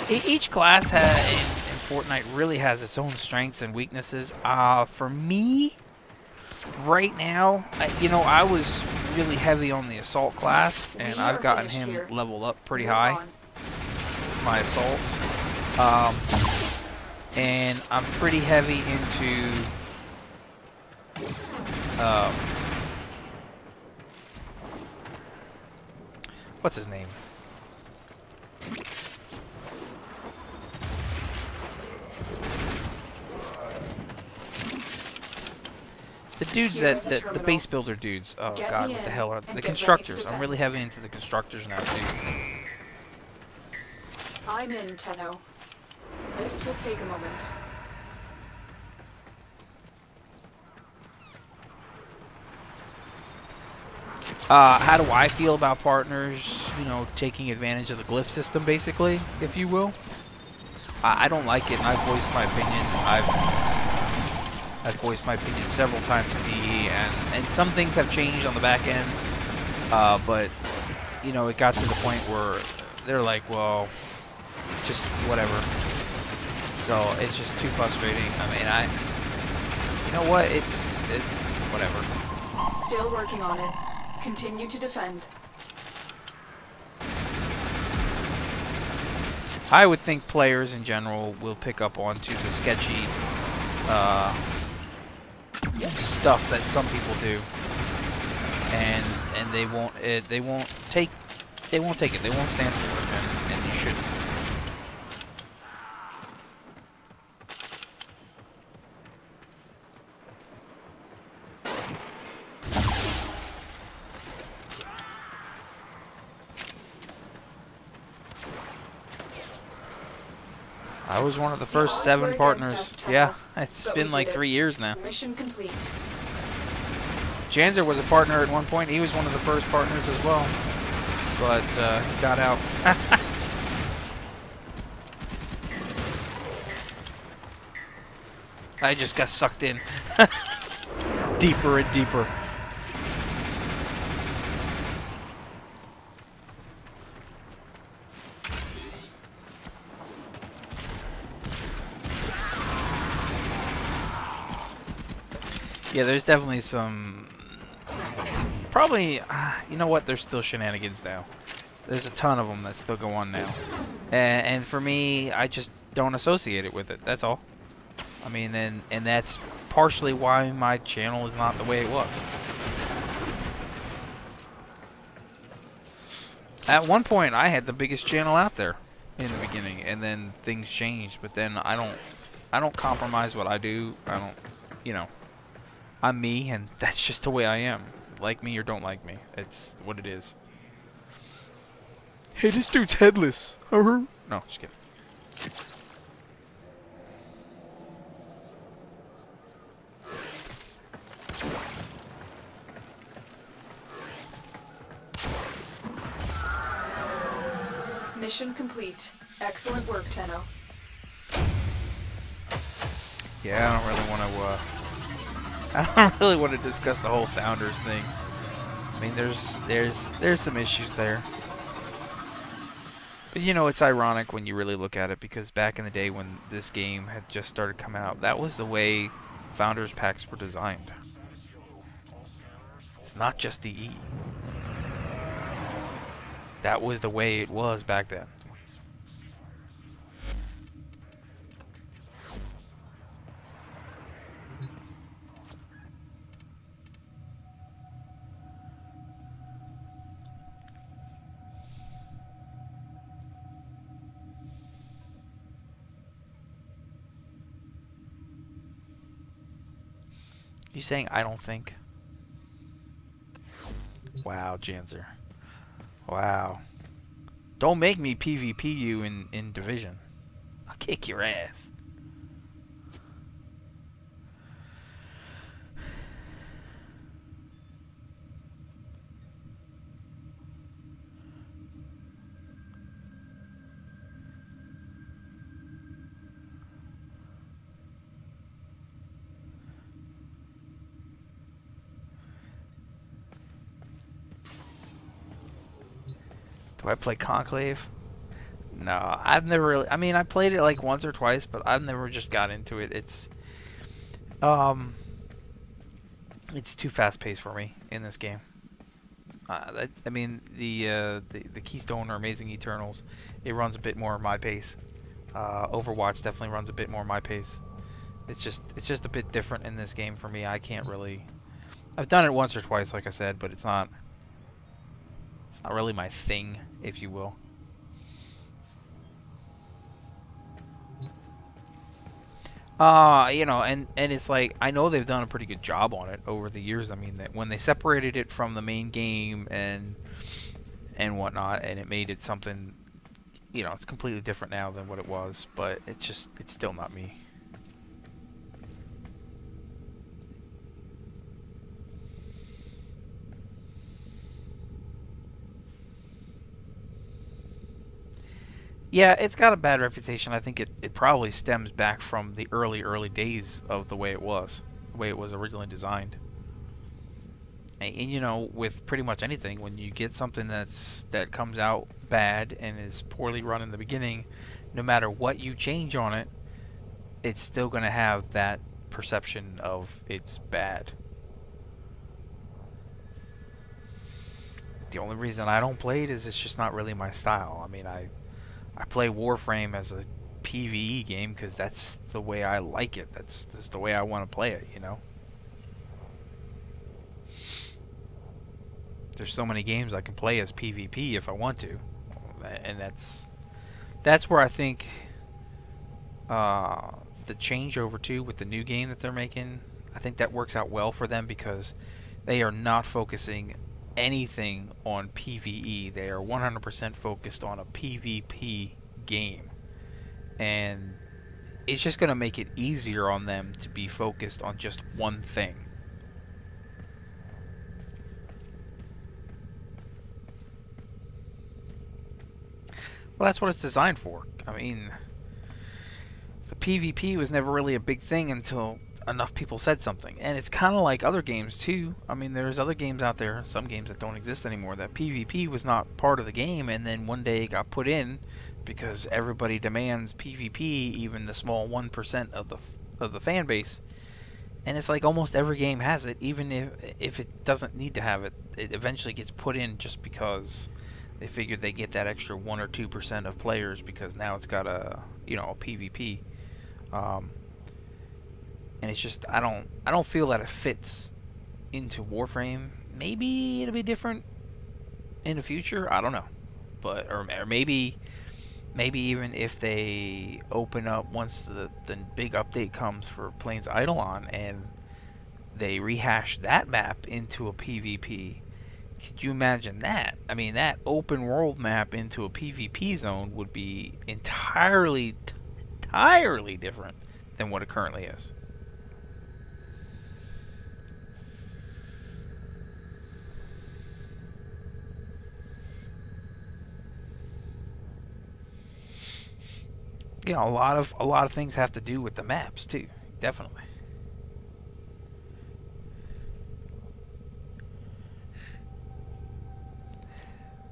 Each class in Fortnite really has its own strengths and weaknesses. For me, right now, I was really heavy on the assault class, and I've gotten him leveled up pretty high. My assaults. And I'm pretty heavy into what's his name? The dudes the base builder dudes. Oh god, what the hell are the constructors? I'm really heavy into the constructors now too. I'm in, Tenno. This will take a moment. How do I feel about partners, taking advantage of the glyph system, basically, if you will? I don't like it, and I've voiced my opinion. I've voiced my opinion several times to DE, and some things have changed on the back end, but, it got to the point where they're like, well, just whatever. So it's just too frustrating. I mean, you know what? It's whatever. Still working on it. Continue to defend. I would think players in general will pick up onto the sketchy stuff that some people do, and they won't take it. They won't stand for it, and you shouldn't. I was one of the first 7 partners. Yeah, it's been like 3 years now. Mission complete. Janzer was a partner at one point. He was one of the first partners as well, but he got out. I just got sucked in deeper and deeper. Yeah, there's definitely some... Probably... you know what? There's still shenanigans now. There's a ton of them that still go on now. And for me, I just don't associate it with it. That's all. I mean, and that's partially why my channel is not the way it was. At one point, I had the biggest channel out there in the beginning, and then things changed. But then I don't compromise what I do. I don't, I'm me, and that's just the way I am. Like me or don't like me. It's what it is. Hey, this dude's headless. No, just kidding. Mission complete. Excellent work, Tenno. Yeah, I don't really want to. I don't really want to discuss the whole Founders thing. I mean, there's some issues there. But it's ironic when you really look at it, because back in the day when this game had just started coming out, that was the way Founders packs were designed. It's not just the E. That was the way it was back then. You saying I don't think? Wow, Janzer. Wow. Don't make me PvP you in Division. I'll kick your ass. Do I play Conclave? No, I've never really... I mean, I played it like once or twice, but I've never just got into it. It's too fast-paced for me in this game. I mean, the Keystone or Amazing Eternals, it runs a bit more my pace. Overwatch definitely runs a bit more my pace. It's just a bit different in this game for me. I can't really... I've done it once or twice, like I said, but it's not really my thing, if you will. You know, and it's like, I know they've done a pretty good job on it over the years. I mean, that when they separated it from the main game and whatnot, and it made it something, you know, it's completely different now than what it was, but it's still not me. Yeah, it's got a bad reputation. I think it probably stems back from the early days of the way it was originally designed. And you know, with pretty much anything, when you get something that comes out bad and is poorly run in the beginning, no matter what you change on it, it's still going to have that perception of it's bad. The only reason I don't play it is it's just not really my style. I mean, I play Warframe as a PvE game because that's the way I like it. That's the way I want to play it, you know? There's so many games I can play as PvP if I want to. And that's where I think the changeover too with the new game that they're making, I think that works out well for them because they are not focusing anything on PvE. They are 100% focused on a PvP game, and it's just going to make it easier on them to be focused on just one thing. Well, that's what it's designed for. I mean, the PvP was never really a big thing until enough people said something. And it's kind of like other games too. I mean, there's other games out there, some games that don't exist anymore, that PvP was not part of the game, and then one day it got put in because everybody demands PvP, even the small 1% of the fan base. And it's like almost every game has it, even if it doesn't need to have it. It eventually gets put in just because they figured they get that extra 1 or 2% of players because now it's got a, you know, a PvP. And it's just, I don't feel that it fits into Warframe. Maybe it'll be different in the future. I don't know, but or maybe even if they open up once the big update comes for Plains Eidolon and they rehash that map into a PvP. Could you imagine that? I mean, that open world map into a PvP zone would be entirely different than what it currently is. You know, a lot of things have to do with the maps too, definitely.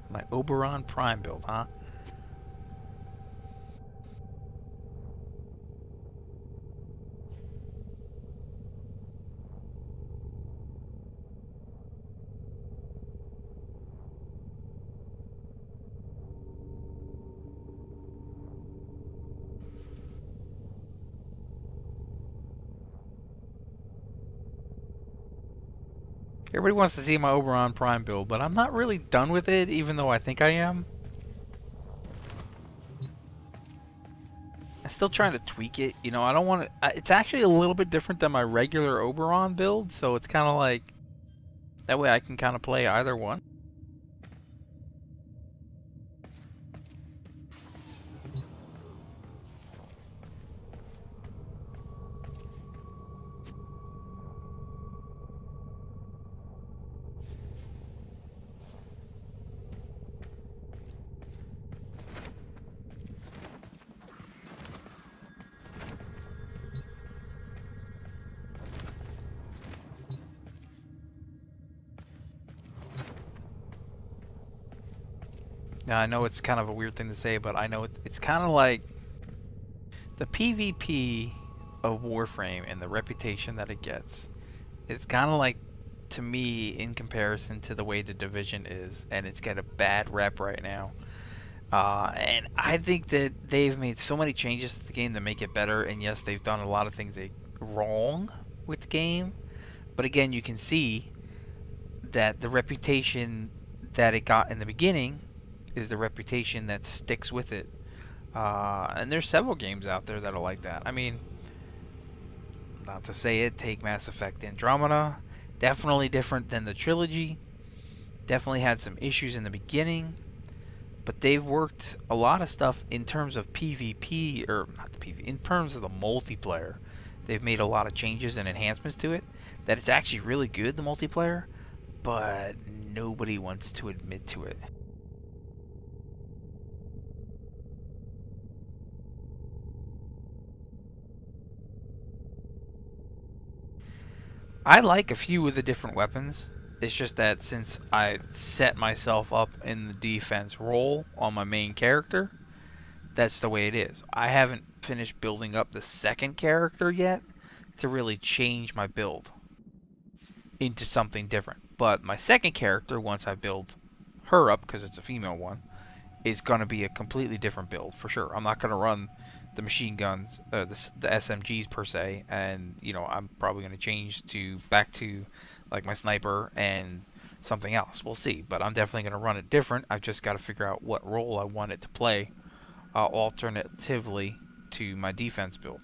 My Oberon Prime build, huh? Everybody wants to see my Oberon Prime build, but I'm not really done with it, even though I think I am. still trying to tweak it. You know, I don't want to. It's actually a little bit different than my regular Oberon build, so it's kind of like that way I can kind of play either one. Now, I know it's kind of a weird thing to say, but I know it's kind of like the PvP of Warframe and the reputation that it gets. It's kind of like, to me, in comparison to the way the Division is, and it's got a bad rep right now. And I think that they've made so many changes to the game to make it better, and yes, they've done a lot of things wrong with the game. But again, you can see that the reputation that it got in the beginning is the reputation that sticks with it. And there's several games out there that are like that. I mean, not to say it, take Mass Effect Andromeda. Definitely different than the trilogy. Definitely had some issues in the beginning. But they've worked a lot of stuff in terms of PvP, or not the PvP, in terms of the multiplayer. They've made a lot of changes and enhancements to it. That it's actually really good, the multiplayer. But nobody wants to admit to it. I like a few of the different weapons. It's just that since I set myself up in the defense role on my main character, that's the way it is. I haven't finished building up the second character yet to really change my build into something different. But my second character, once I build her up, because it's a female one, is going to be a completely different build for sure. I'm not going to run the machine guns, the SMGs per se, and you know, I'm probably going to change back to like my sniper and something else. We'll see, but I'm definitely going to run it different. I've just got to figure out what role I want it to play, alternatively to my defense build.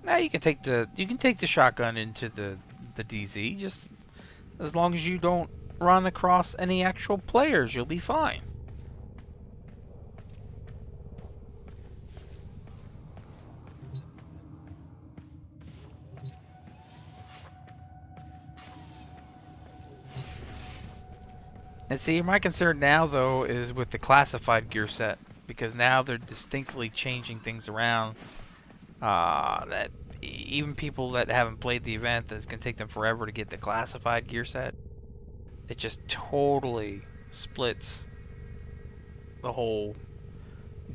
Now you can take the shotgun into the DZ, just as long as you don't run across any actual players, you'll be fine. And see, my concern now though is with the classified gear set, because now they're distinctly changing things around. That even people that haven't played the event, that's going to take them forever to get the classified gear set. It just totally splits the whole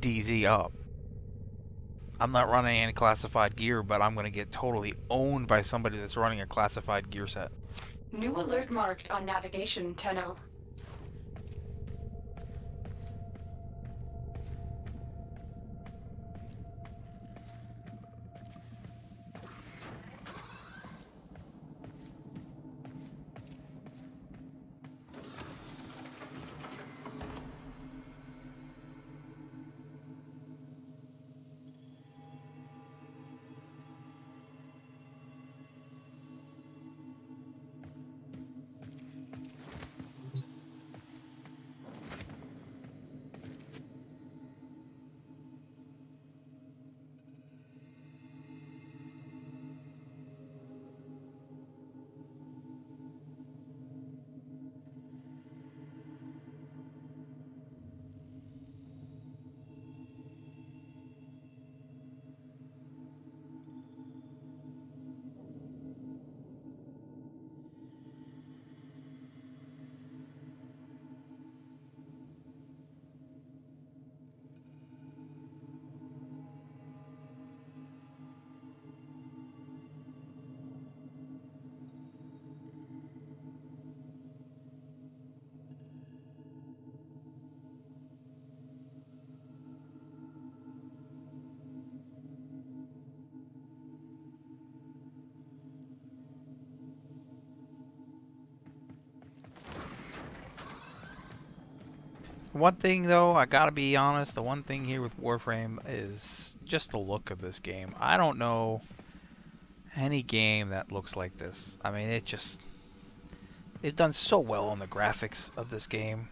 DZ up. I'm not running any classified gear, but I'm going to get totally owned by somebody that's running a classified gear set. New alert marked on navigation, Tenno. One thing though, I gotta be honest, the one thing here with Warframe is just the look of this game. I don't know any game that looks like this. I mean, they've done so well on the graphics of this game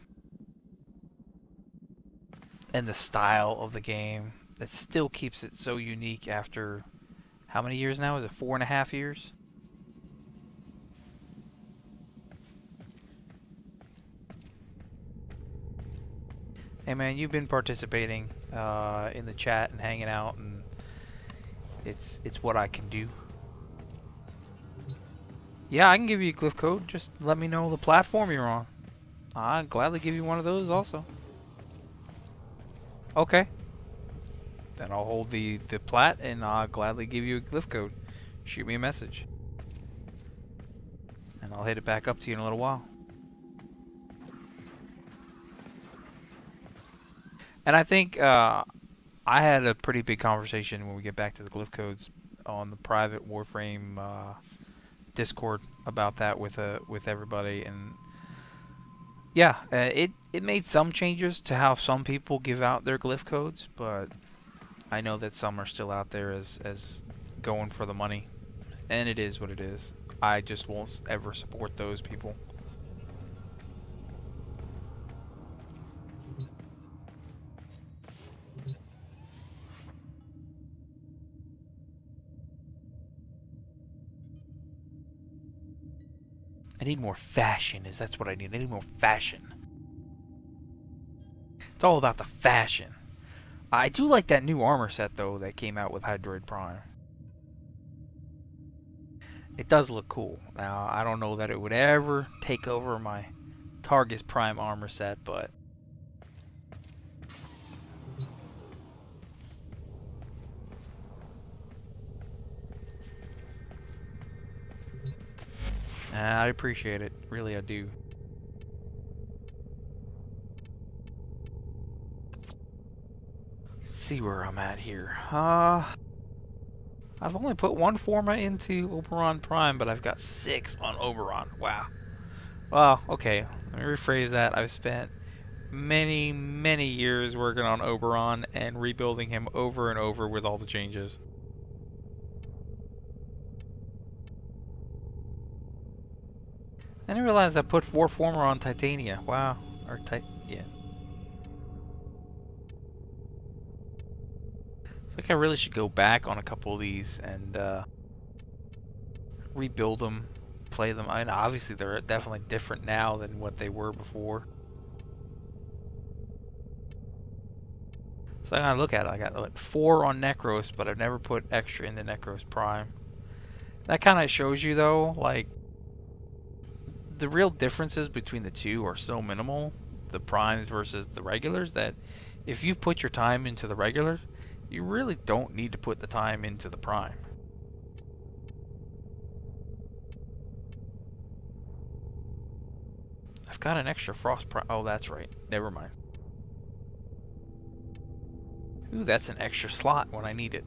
and the style of the game that still keeps it so unique after how many years now? Is it 4.5 years? Hey man, you've been participating in the chat and hanging out, and it's what I can do. Yeah, I can give you a glyph code. Just let me know the platform you're on. I'd gladly give you one of those also. Okay. Then I'll hold the plat and I'll gladly give you a glyph code. Shoot me a message. And I'll hit it back up to you in a little while. And I think I had a pretty big conversation when we get back to the glyph codes on the private Warframe Discord about that with everybody, and yeah, it made some changes to how some people give out their glyph codes, but I know that some are still out there as going for the money, and it is what it is. I just won't ever support those people. I need more fashion, that's what I need. I need more fashion. It's all about the fashion. I do like that new armor set, though, that came out with Hydroid Prime. It does look cool. Now, I don't know that it would ever take over my Targus Prime armor set, but... I appreciate it. Really, I do. Let's see where I'm at here. I've only put one format into Oberon Prime, but I've got 6 on Oberon. Wow. Well, okay. Let me rephrase that. I've spent many, many years working on Oberon and rebuilding him over and over with all the changes. I didn't realize I put Warformer on Titania. Wow. Or yeah. It's like I really should go back on a couple of these and rebuild them, play them. I mean, obviously they're definitely different now than what they were before. So I'm gonna look at it. I got like 4 on Necros, but I've never put extra into Necros Prime. That kind of shows you, though, like, the real differences between the two are so minimal, the primes versus the regulars, that if you've put your time into the regular, you really don't need to put the time into the prime. I've got an extra frost prime. Oh, that's right. Never mind. Ooh, that's an extra slot when I need it.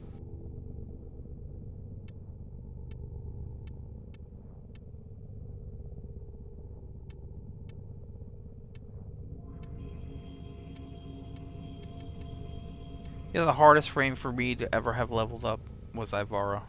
Yeah, the hardest frame for me to ever have leveled up was Ivara.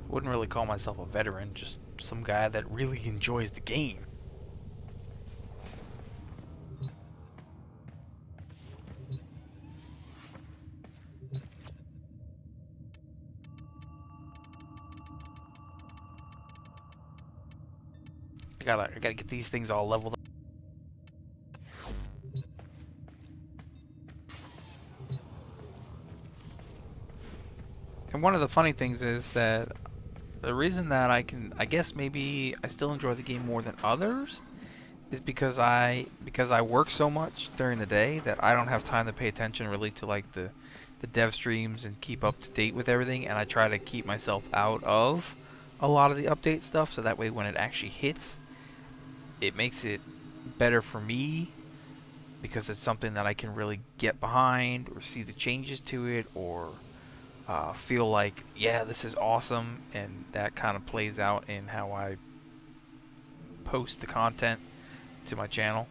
Wouldn't really call myself a veteran, just some guy that really enjoys the game. I gotta get these things all leveled up. one of the funny things is that the reason that I guess maybe I still enjoy the game more than others is because I work so much during the day that I don't have time to pay attention really to like the dev streams and keep up to date with everything, and I try to keep myself out of a lot of the update stuff so that way when it actually hits, it makes it better for me because it's something that I can really get behind or see the changes to it or feel like, yeah, this is awesome, and that kind of plays out in how I post the content to my channel.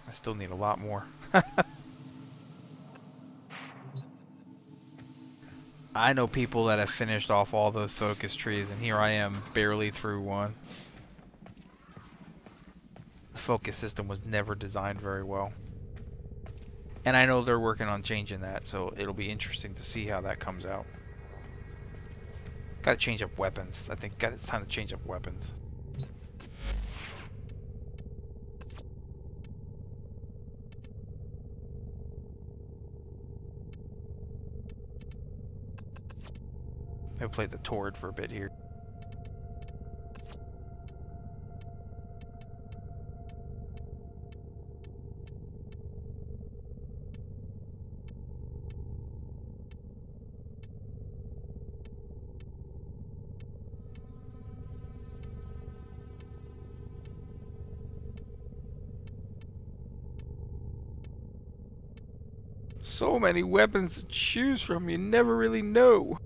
I still need a lot more. I know people that have finished off all those focus trees, and here I am barely through one. The focus system was never designed very well. And I know they're working on changing that, so it'll be interesting to see how that comes out. Gotta change up weapons. I think it's time to change up weapons. I played the Tord for a bit here. So many weapons to choose from, you never really know.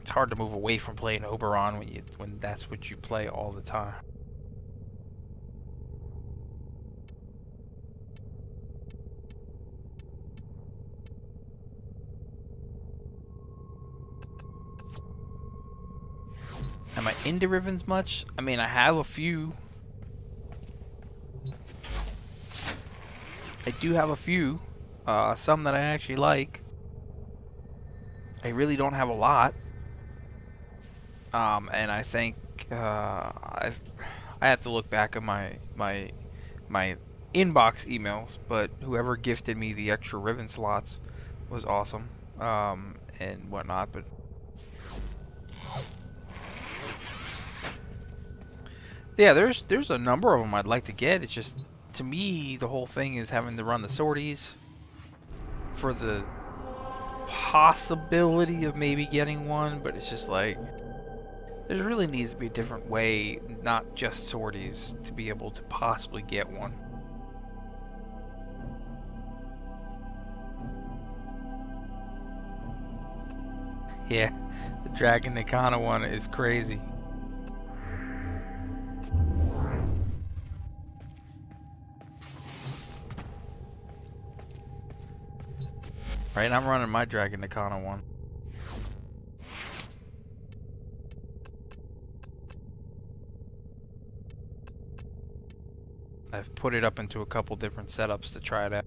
It's hard to move away from playing Oberon when that's what you play all the time. Am I into Rivens much? I mean, I have a few. I do have a few. Some that I actually like. I really don't have a lot. And I think I have to look back at my inbox emails, but whoever gifted me the extra Riven slots was awesome, and whatnot. But yeah, there's a number of them I'd like to get. It's just, to me, the whole thing is having to run the sorties for the possibility of maybe getting one, but it's just like, there really needs to be a different way, not just sorties, to be able to possibly get one. Yeah, the Dragon Nikana one is crazy. Right, I'm running my Dragon Nikana one. I've put it up into a couple different setups to try it out.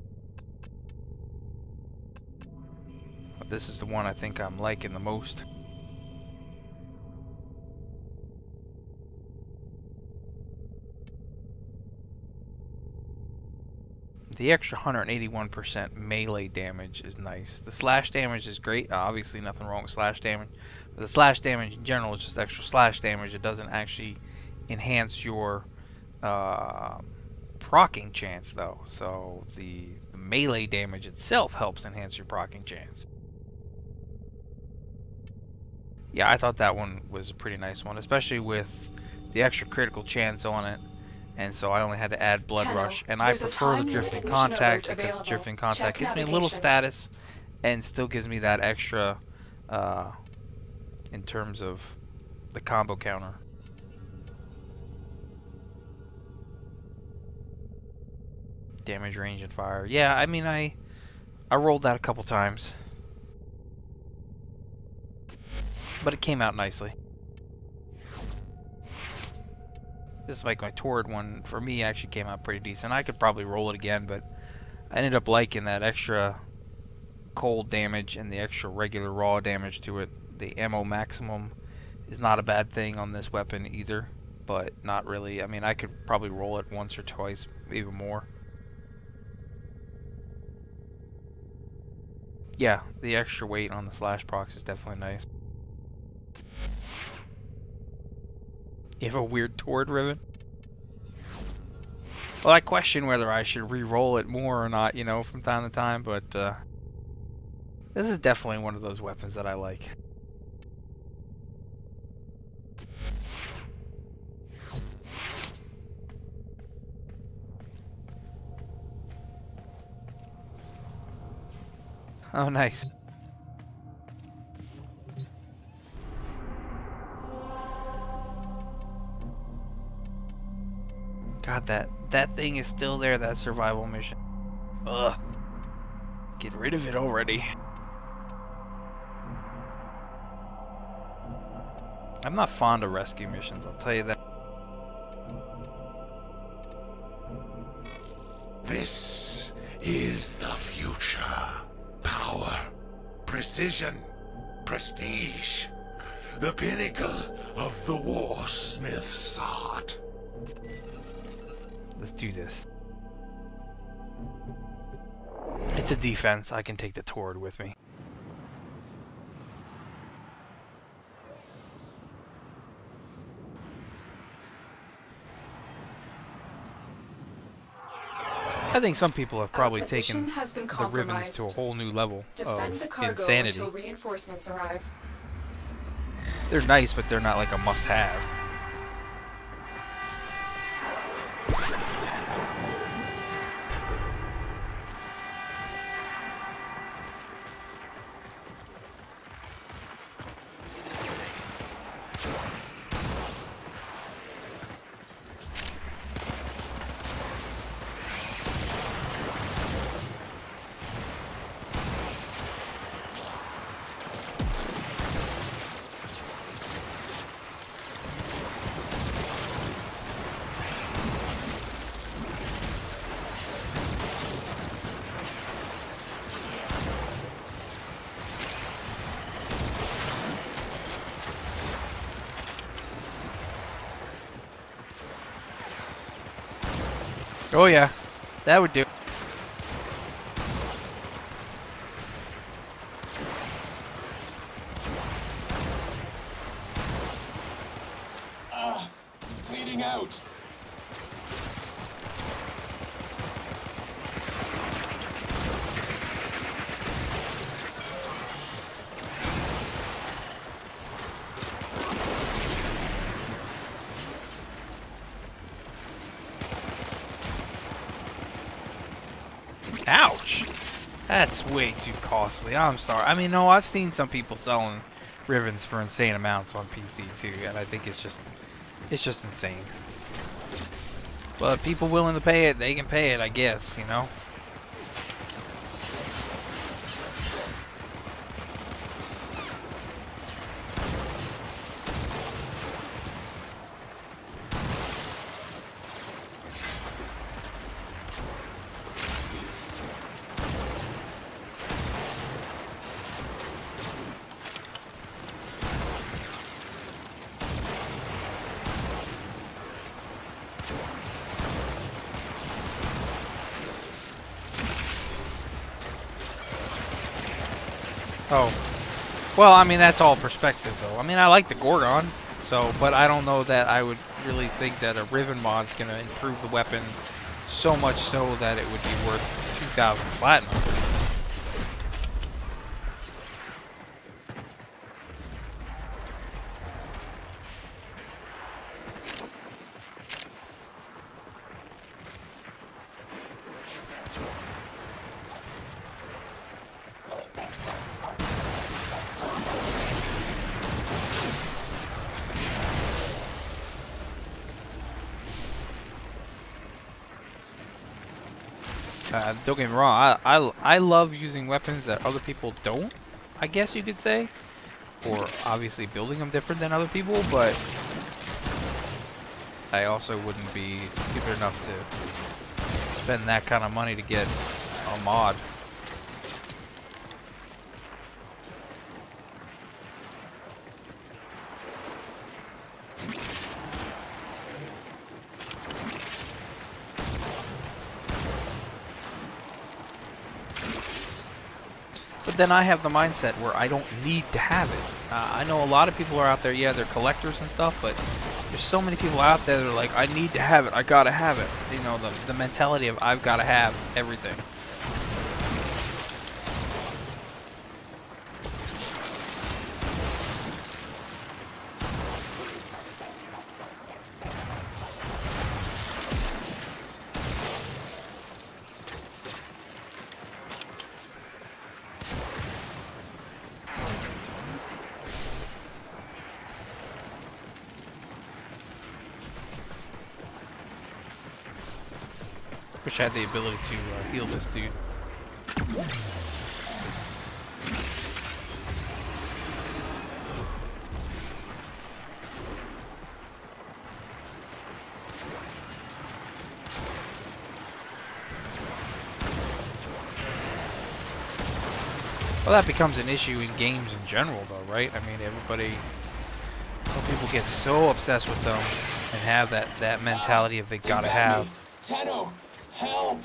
But this is the one I think I'm liking the most. The extra 181% melee damage is nice. The slash damage is great. Obviously nothing wrong with slash damage. But the slash damage in general is just extra slash damage. It doesn't actually enhance your proccing chance though. So the melee damage itself helps enhance your proccing chance. Yeah, I thought that one was a pretty nice one, especially with the extra critical chance on it. And so I only had to add Blood Rush, and I prefer the Drifting Contact because Drifting Contact gives me a little status and still gives me that extra in terms of the combo counter. Damage, range, and fire. Yeah, I mean, I rolled that a couple times, but it came out nicely. This is like my Tord one, for me, actually came out pretty decent. I could probably roll it again, but I ended up liking that extra cold damage and the extra regular raw damage to it. The ammo maximum is not a bad thing on this weapon either, but not really. I mean, I could probably roll it once or twice, even more. Yeah, the extra weight on the slash procs is definitely nice. You have a weird Tord ribbon? Well, I question whether I should re-roll it more or not, you know, from time to time, but this is definitely one of those weapons that I like. Oh, nice. God, that thing is still there, that survival mission. Ugh. Get rid of it already. I'm not fond of rescue missions, I'll tell you that. This is the future. Power, precision, prestige. The pinnacle of the Warsmith's art. Let's do this. It's a defense. I can take the Tord with me. I think some people have probably taken the ribbons to a whole new level of insanity. Until reinforcements arrive. They're nice, but they're not like a must-have. Oh yeah, that would do. Bleeding out. Ouch! That's way too costly. I'm sorry. I mean, no, I've seen some people selling ribbons for insane amounts on PC too, and I think it's just insane. But people willing to pay it, they can pay it, I guess, you know? Oh. Well, I mean, that's all perspective, though. I mean, I like the Gorgon, so, but I don't know that I would really think that a ribbon mod is going to improve the weapon so much so that it would be worth 2,000 platinum. Don't get me wrong, I love using weapons that other people don't, I guess you could say. Or obviously building them different than other people, but I also wouldn't be stupid enough to spend that kind of money to get a mod. But then I have the mindset where I don't need to have it. I know a lot of people are out there, yeah, they're collectors and stuff, but there's so many people out there that are like, I need to have it, I gotta have it. You know, the mentality of I've gotta have everything. Wish I had the ability to heal this dude. Well, that becomes an issue in games in general, though, right? I mean, some people get so obsessed with them and have that mentality of they gotta have. Tenno, help!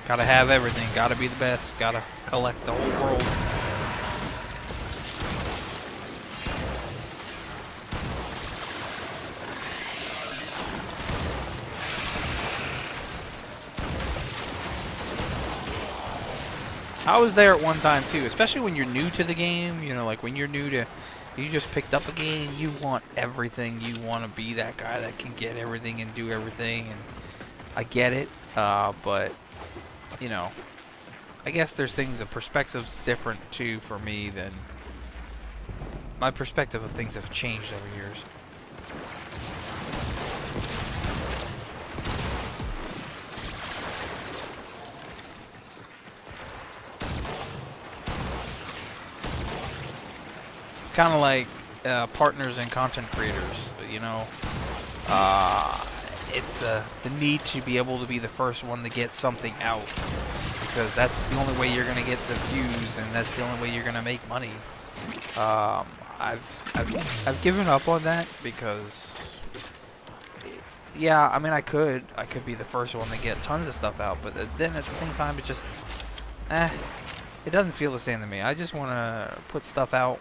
Gotta have everything, gotta be the best, gotta collect the whole world. I was there at one time too, especially when you're new to the game, you know, like when you're new to, you just picked up a game, you want everything, you want to be that guy that can get everything and do everything, and I get it, but, you know, I guess there's things, the perspective's different too for me than, my perspective of things have changed over years. Kind of like partners and content creators, you know. It's the need to be able to be the first one to get something out, because that's the only way you're gonna get the views, and that's the only way you're gonna make money. I've given up on that because, yeah, I mean I could be the first one to get tons of stuff out, but then at the same time it just, it doesn't feel the same to me. I just want to put stuff out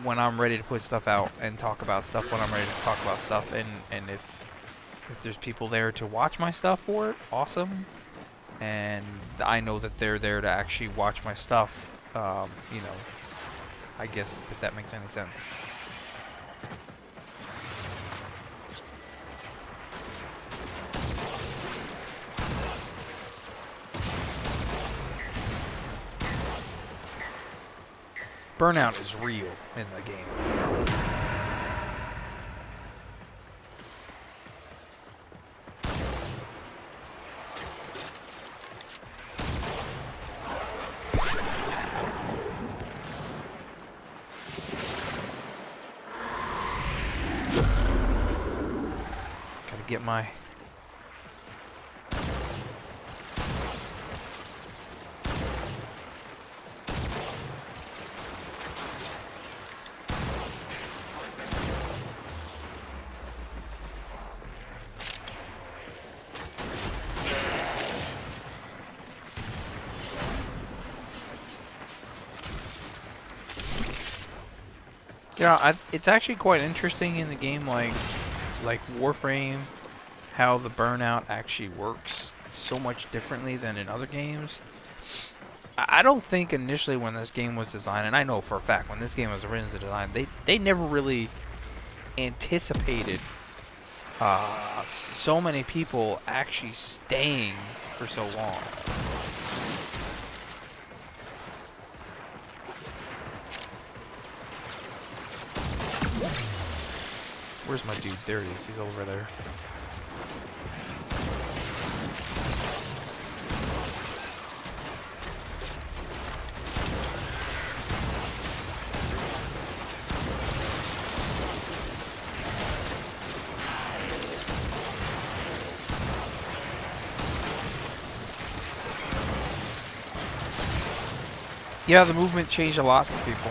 when I'm ready to put stuff out and talk about stuff when I'm ready to talk about stuff, and if there's people there to watch my stuff for it, awesome, and I know that they're there to actually watch my stuff, you know, I guess, if that makes any sense. Burnout is real in the game. Gotta get my... Yeah, it's actually quite interesting in the game, like Warframe, how the burnout actually works so much differently than in other games. I don't think initially when this game was designed, and I know for a fact when this game was originally designed, they never really anticipated so many people actually staying for so long. Where's my dude? There he is. He's over there. Yeah, the movement changed a lot for people.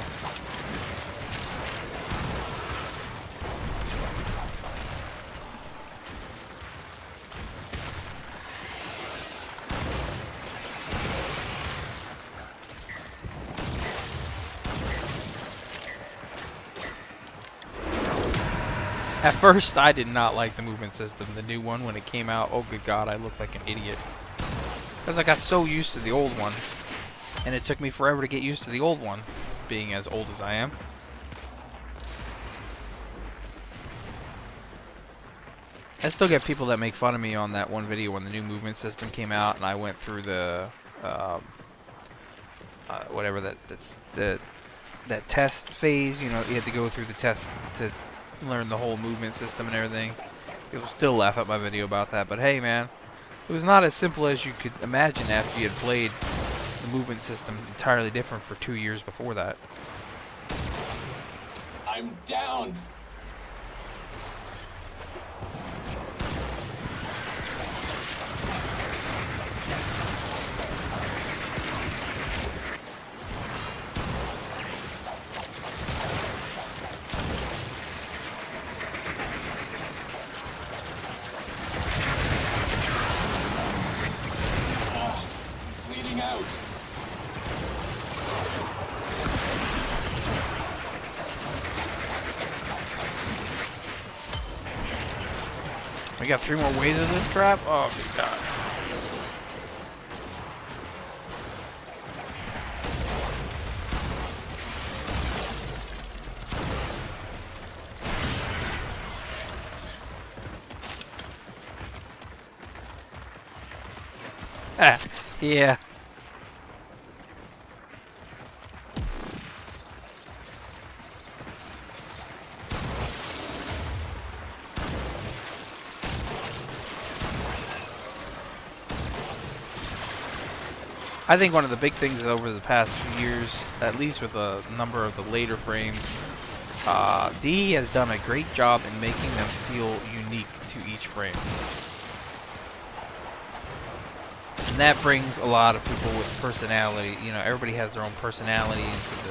At first, I did not like the movement system, the new one, when it came out. Oh, good God, I looked like an idiot. Because I got so used to the old one. And it took me forever to get used to the old one, being as old as I am. I still get people that make fun of me on that one video when the new movement system came out, and I went through the whatever that test phase. You know, you had to go through the test to learn the whole movement system and everything. People still laugh at my video about that, but hey, man, it was not as simple as you could imagine after you had played the movement system entirely different for 2 years before that. I'm down. Bleeding out. We got 3 more waves of this crap? Oh, good God. Ah, yeah. I think one of the big things over the past few years, at least with a number of the later frames, DE has done a great job in making them feel unique to each frame. And that brings a lot of people with personality. You know, everybody has their own personality into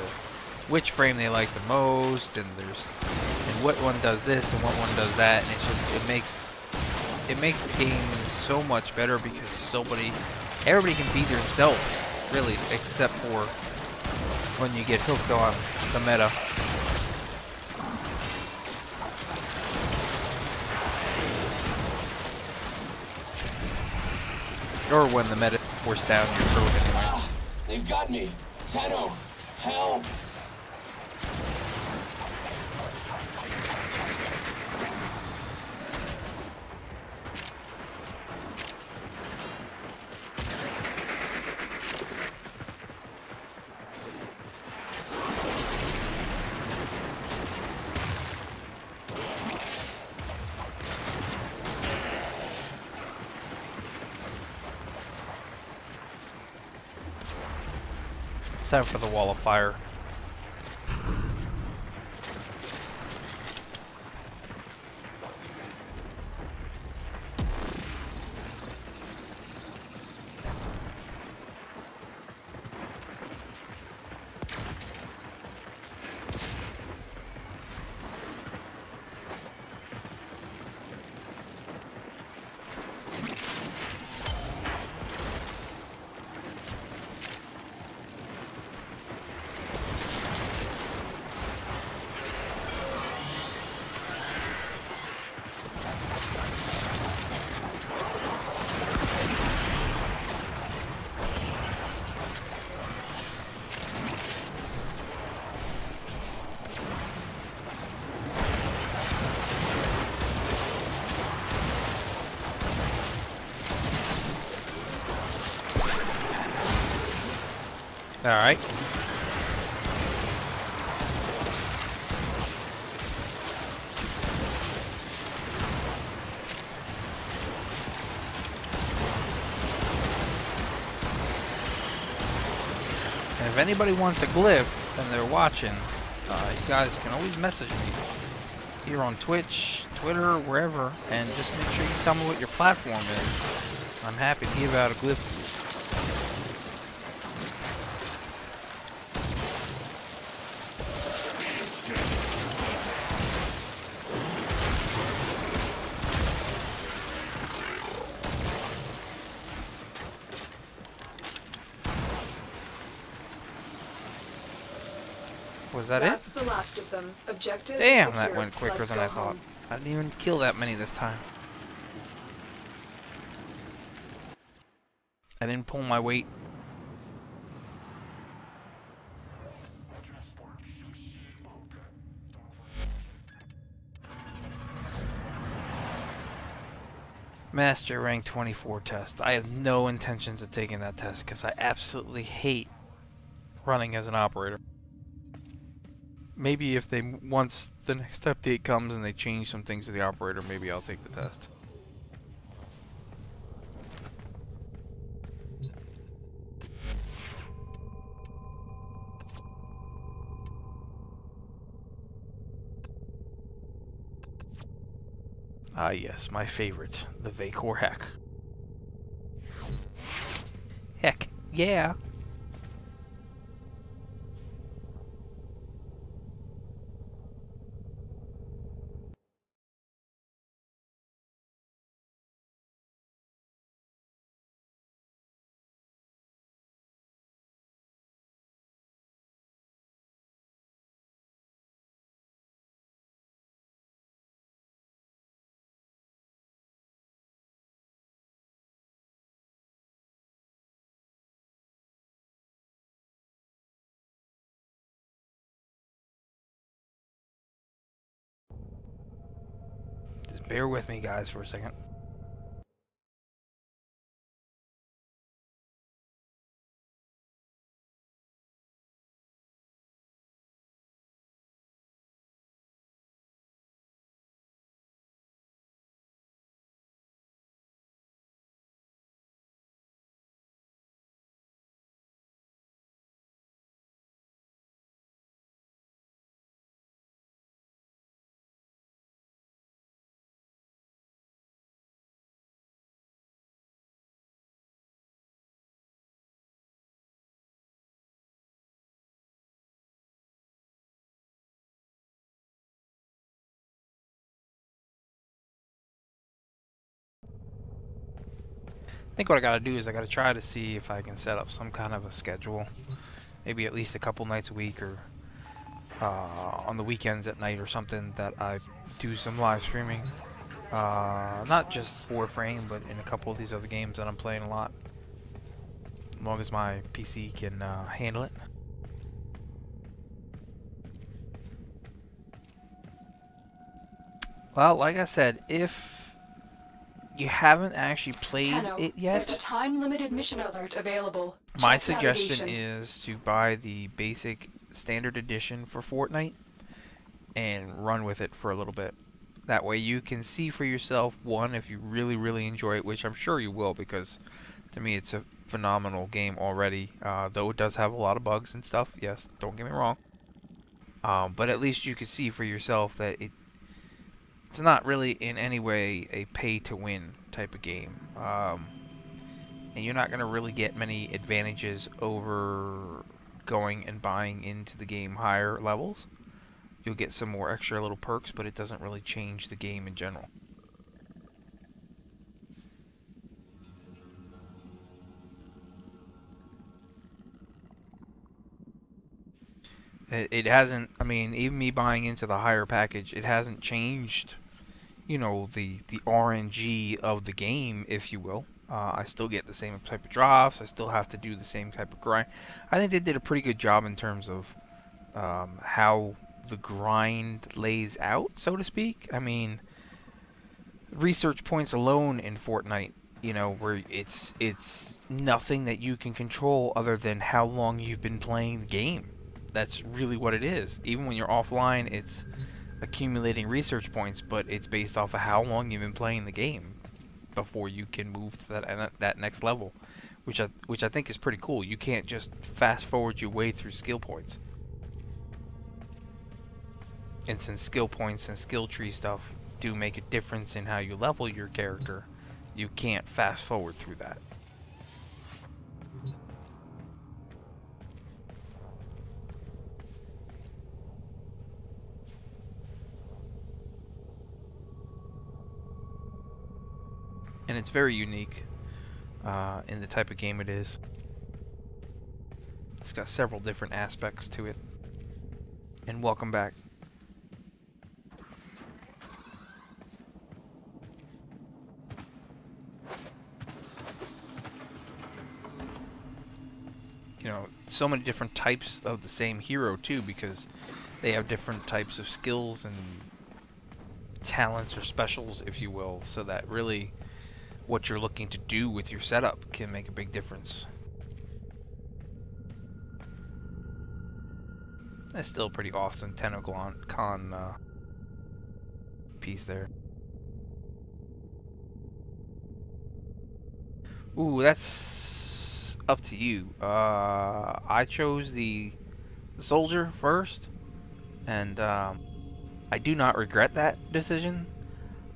which frame they like the most, and what one does this and what one does that, and it's just it makes the game so much better because everybody can be themselves, really, except for when you get hooked on the meta. Or when the meta is forced down your throat anyway. They've got me. Tenno, help! Time for the wall of fire. Alright. And if anybody wants a glyph and they're watching, you guys can always message me here on Twitch, Twitter, wherever, and just make sure you tell me what your platform is. I'm happy to give out a glyph. Was that it? That's the last of them. Objective Damn, secure. that went quicker Let's than go I thought. home. I didn't even kill that many this time. I didn't pull my weight. Master rank 24 test. I have no intentions of taking that test because I absolutely hate running as an operator. Maybe if they, once the next update comes and they change some things to the operator, maybe I'll take the test. Ah yes, my favorite, the Vacor Heck. Heck, yeah! Just bear with me guys for a second. I think what I gotta do is I gotta try to see if I can set up some kind of a schedule. Maybe at least a couple nights a week or on the weekends at night or something that I do some live streaming. Not just Warframe, but in a couple of these other games that I'm playing a lot. As long as my PC can handle it. Well, like I said, if you haven't actually played Tenno, it yet, there's a time-limited mission alert available. my Check suggestion navigation. is to buy the basic standard edition for Fortnite and run with it for a little bit. That way you can see for yourself, one, if you really, really enjoy it, which I'm sure you will, because to me it's a phenomenal game already, though it does have a lot of bugs and stuff, yes, don't get me wrong. But at least you can see for yourself that it's not really in any way a pay-to-win type of game. And you're not going to really get many advantages over going and buying into the game higher levels. You'll get some more extra little perks, but it doesn't really change the game in general. It hasn't, I mean, even me buying into the higher package, it hasn't changed, you know, the RNG of the game, if you will. I still get the same type of drops. I still have to do the same type of grind. I think they did a pretty good job in terms of how the grind lays out, so to speak. I mean, research points alone in Fortnite, you know, where it's nothing that you can control other than how long you've been playing the game. That's really what it is. Even when you're offline, it's accumulating research points, but it's based off of how long you've been playing the game before you can move to that next level, which I think is pretty cool. You can't just fast forward your way through skill points. And since skill points and skill tree stuff do make a difference in how you level your character, you can't fast forward through that. And it's very unique in the type of game it is. It's got several different aspects to it. And welcome back. You know, so many different types of the same hero too, because they have different types of skills and talents or specials, if you will, so that really what you're looking to do with your setup can make a big difference. That's still a pretty awesome Tenno-Con piece there. Ooh, that's up to you. I chose the soldier first, and I do not regret that decision.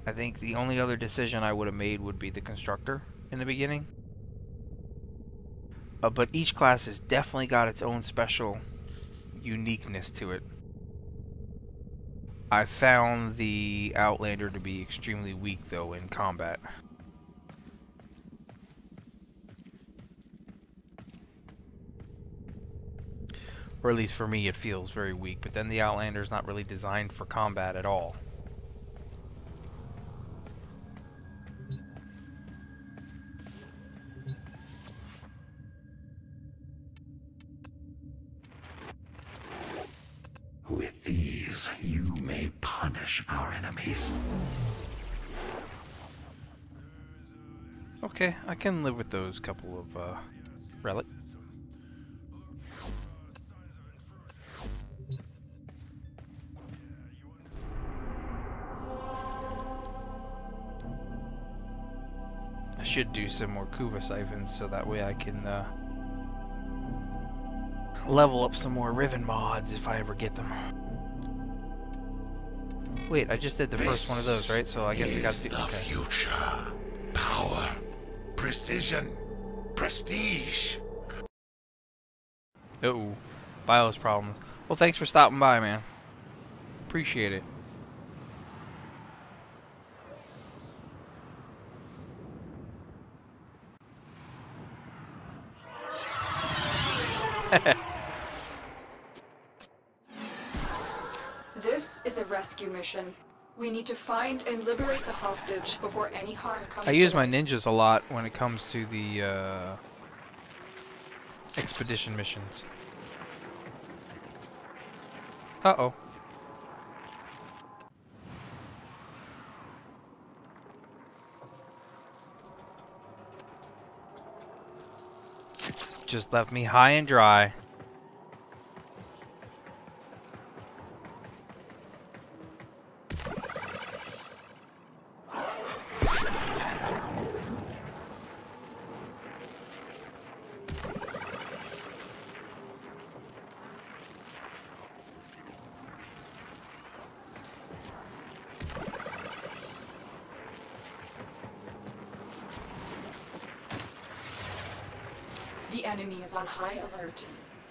I think the only other decision I would have made would be the constructor in the beginning. But each class has definitely got its own special uniqueness to it. I found the Outlander to be extremely weak, though, in combat. Or at least for me, it feels very weak. But then the Outlander's not really designed for combat at all. With these, you may punish our enemies. Okay, I can live with those couple of relics. I should do some more Kuva siphons so that way I can level up some more Riven mods if I ever get them. Wait, I just did the first one of those, right? So I guess I got to do the future. Power, precision, prestige. Uh-oh. BIOS problems. Well, thanks for stopping by, man. Appreciate it. This is a rescue mission. We need to find and liberate the hostage before any harm comes I to use them. my ninjas a lot when it comes to the expedition missions. Uh-oh. Just left me high and dry. The enemy is on high alert.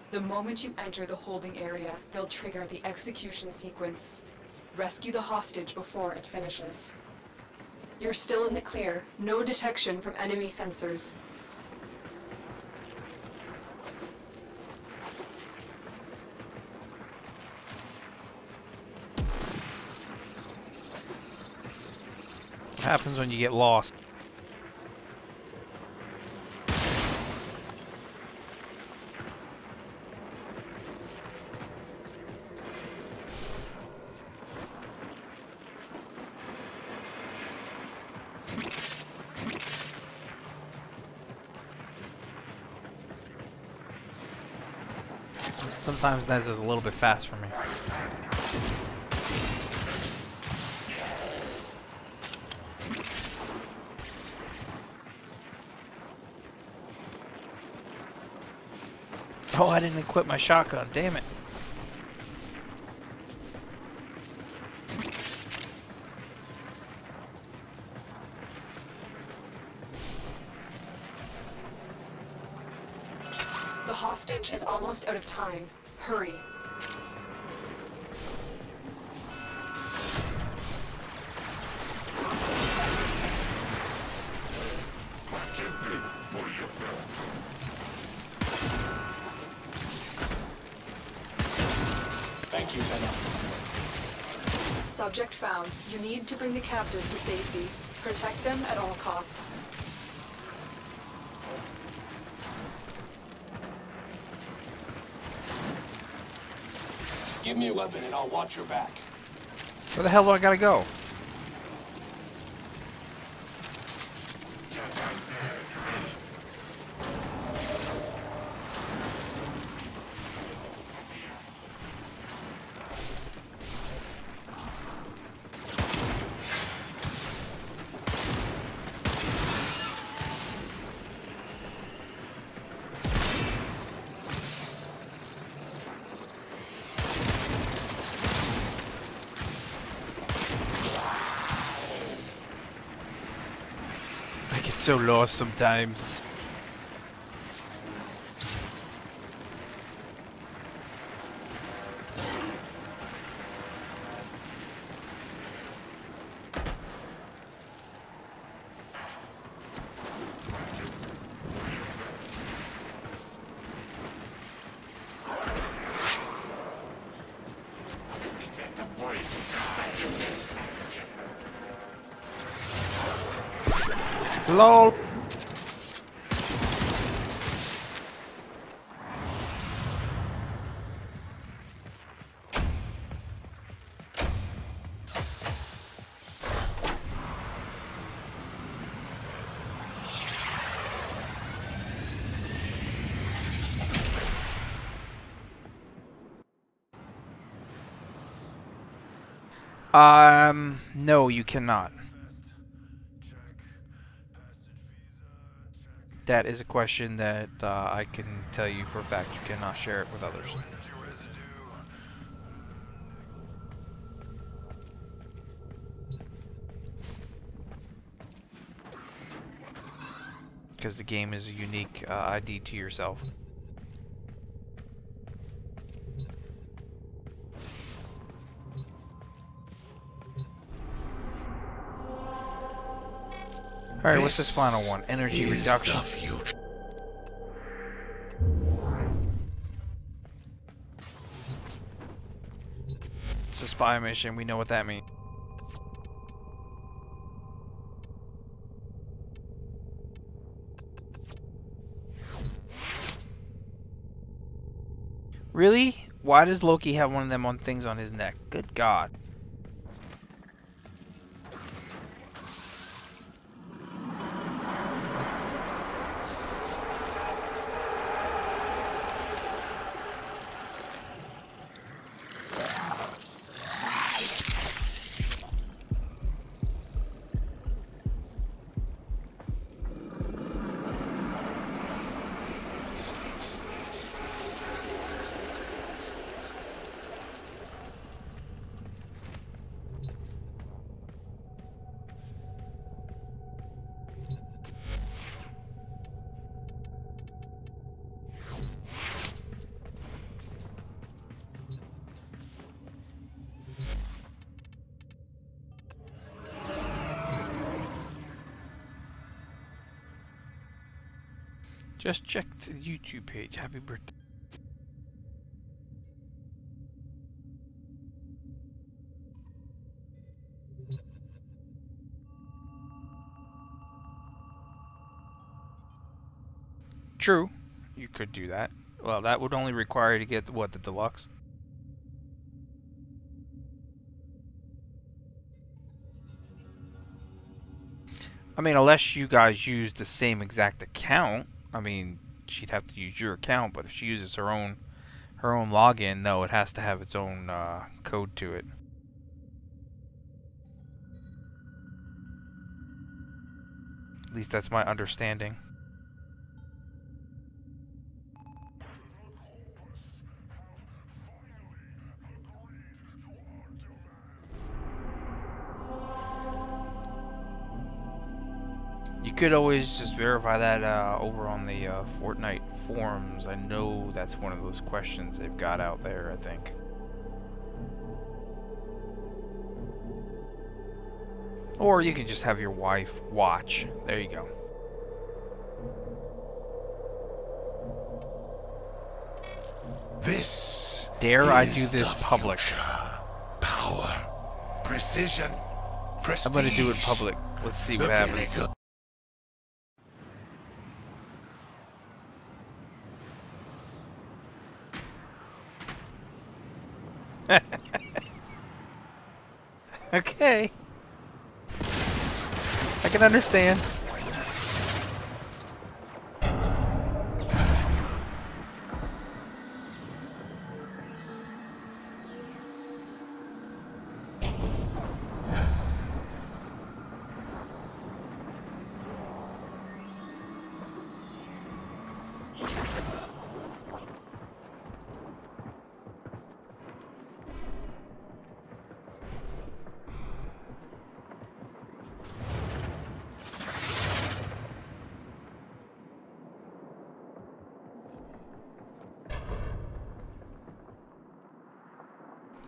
The moment you enter the holding area, they'll trigger the execution sequence. Rescue the hostage before it finishes. You're still in the clear. No detection from enemy sensors. What happens when you get lost? Sometimes Nez is a little bit fast for me. Oh, I didn't equip my shotgun, damn it. The hostage is almost out of time. Hurry. Thank Thank you, Tenno. Subject found. You need to bring the captive to safety. Protect them at all costs. Give me a weapon and I'll watch your back. Where the hell do I gotta go? I get so lost sometimes. LOL. No, you cannot. That is a question that I can tell you for a fact you cannot share it with others. Because the game is a unique ID to yourself. Alright, what's this final one? Energy reduction. It's a spy mission, we know what that means. Really? Why does Loki have one of them on things on his neck? Good God. Just checked the YouTube page. Happy birthday. True. You could do that. Well, that would only require you to get, what, the deluxe? I mean, unless you guys use the same exact account. I mean, she'd have to use your account, but if she uses her own login, no, it has to have its own code to it. At least that's my understanding. You could always just verify that over on the Fortnite forums. I know that's one of those questions they've got out there, I think. Or you can just have your wife watch. There you go. This dare I do this The public? future. Power, precision, prestige. I'm gonna do it public. Let's see what happens. Pinnacle. Okay. I can understand.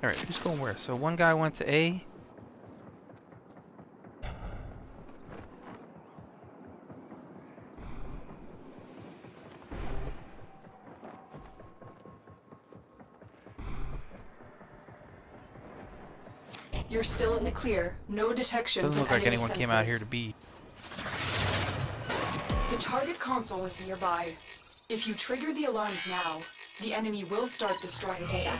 Alright, who's going where? So one guy went to A. You're still in the clear. No detection. Doesn't from look like enemy anyone came out sensors. here to B. The target console is nearby. If you trigger the alarms now, the enemy will start destroying data.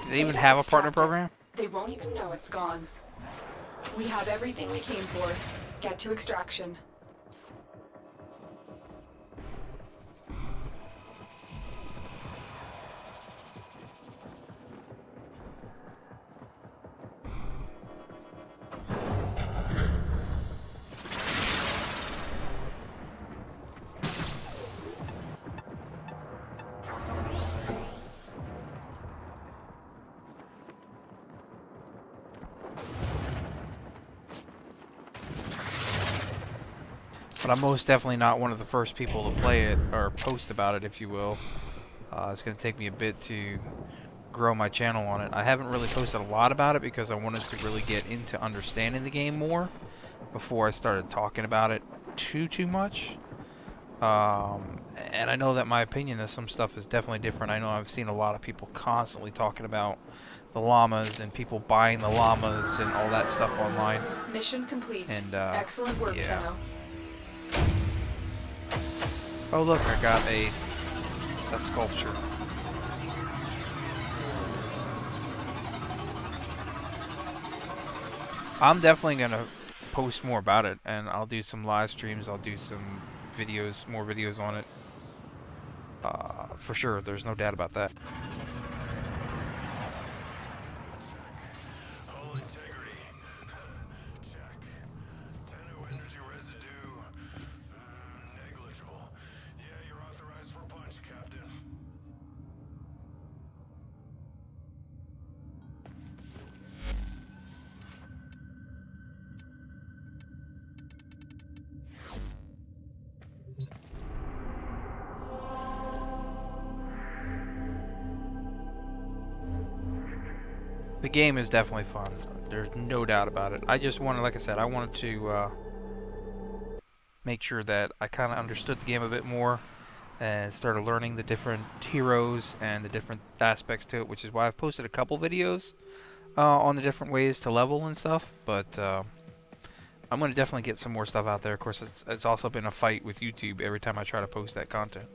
Do they even have a partner program? They won't even know it's gone. We have everything we came for. Get to extraction. But I'm most definitely not one of the first people to play it, or post about it, if you will. It's going to take me a bit to grow my channel on it. I haven't really posted a lot about it because I wanted to really get into understanding the game more before I started talking about it too much. And I know that my opinion of some stuff is definitely different. I know I've seen a lot of people constantly talking about the llamas and people buying the llamas and all that stuff online. Mission complete. And, excellent work, yeah. Tenno. Oh look, I got a sculpture. I'm definitely gonna post more about it, and I'll do some live streams. I'll do some videos, more videos on it. For sure, there's no doubt about that. Hull integrity. Check. Tenno energy residue. Negligible. Yeah, you're authorized for punch, Captain. The game is definitely fun. There's no doubt about it. I just wanted, like I said, I wanted to make sure that I kind of understood the game a bit more and started learning the different heroes and the different aspects to it, which is why I've posted a couple videos on the different ways to level and stuff. But I'm going to definitely get some more stuff out there. Of course, it's also been a fight with YouTube every time I try to post that content.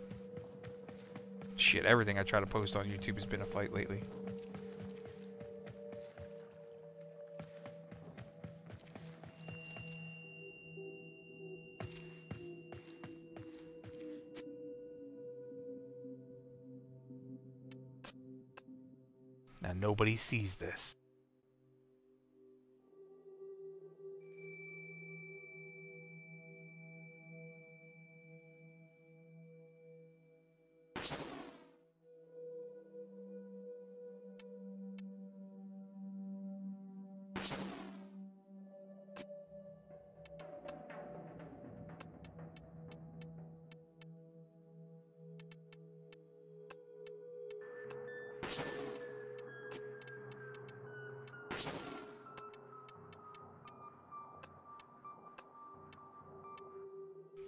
Shit, everything I try to post on YouTube has been a fight lately. Now nobody sees this.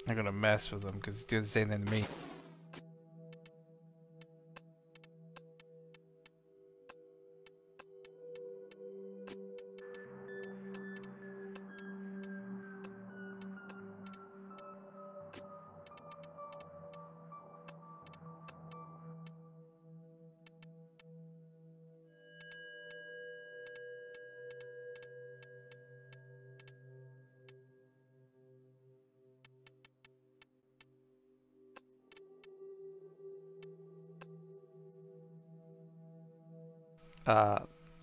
I'm gonna mess with him because he's doing the same thing to me.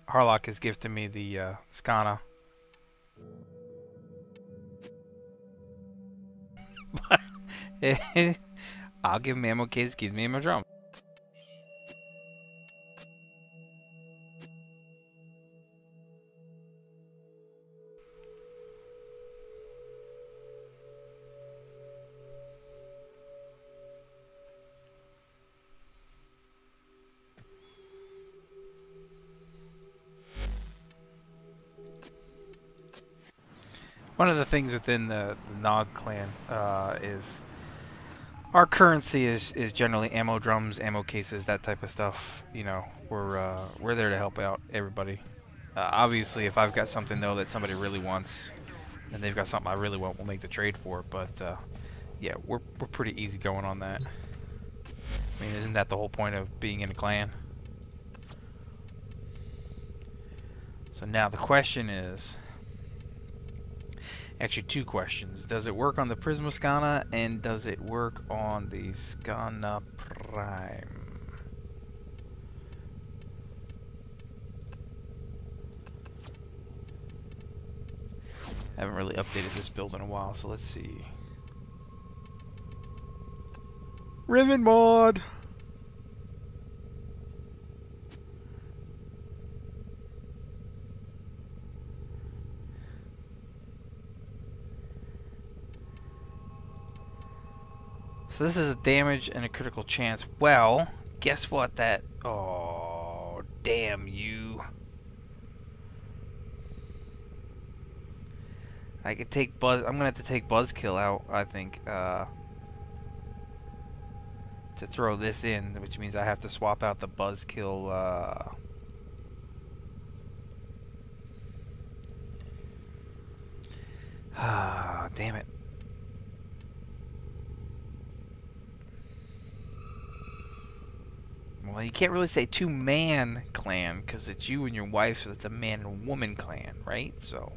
Harlock has gifted me the Skana. I'll give him ammo case, gives me ammo drum. One of the things within the Nog clan is our currency is generally ammo drums, ammo cases, that type of stuff. You know, we're there to help out everybody. Obviously, if I've got something though that somebody really wants, and they've got something I really want, we'll make the trade for it. But yeah, we're pretty easy going on that. I mean, isn't that the whole point of being in a clan? So now the question is. Actually, two questions. Does it work on the Prisma Skana, and does it work on the Skana Prime? I haven't really updated this build in a while, so let's see. Riven mod! So this is a damage and a critical chance. Well, guess what that... Oh, damn you. I could take Buzz... I'm going to have to take Buzzkill out, I think, to throw this in, which means I have to swap out the Buzzkill, Ah, damn it. Well, you can't really say two-man clan, because it's you and your wife, so it's a man and woman clan, right? So...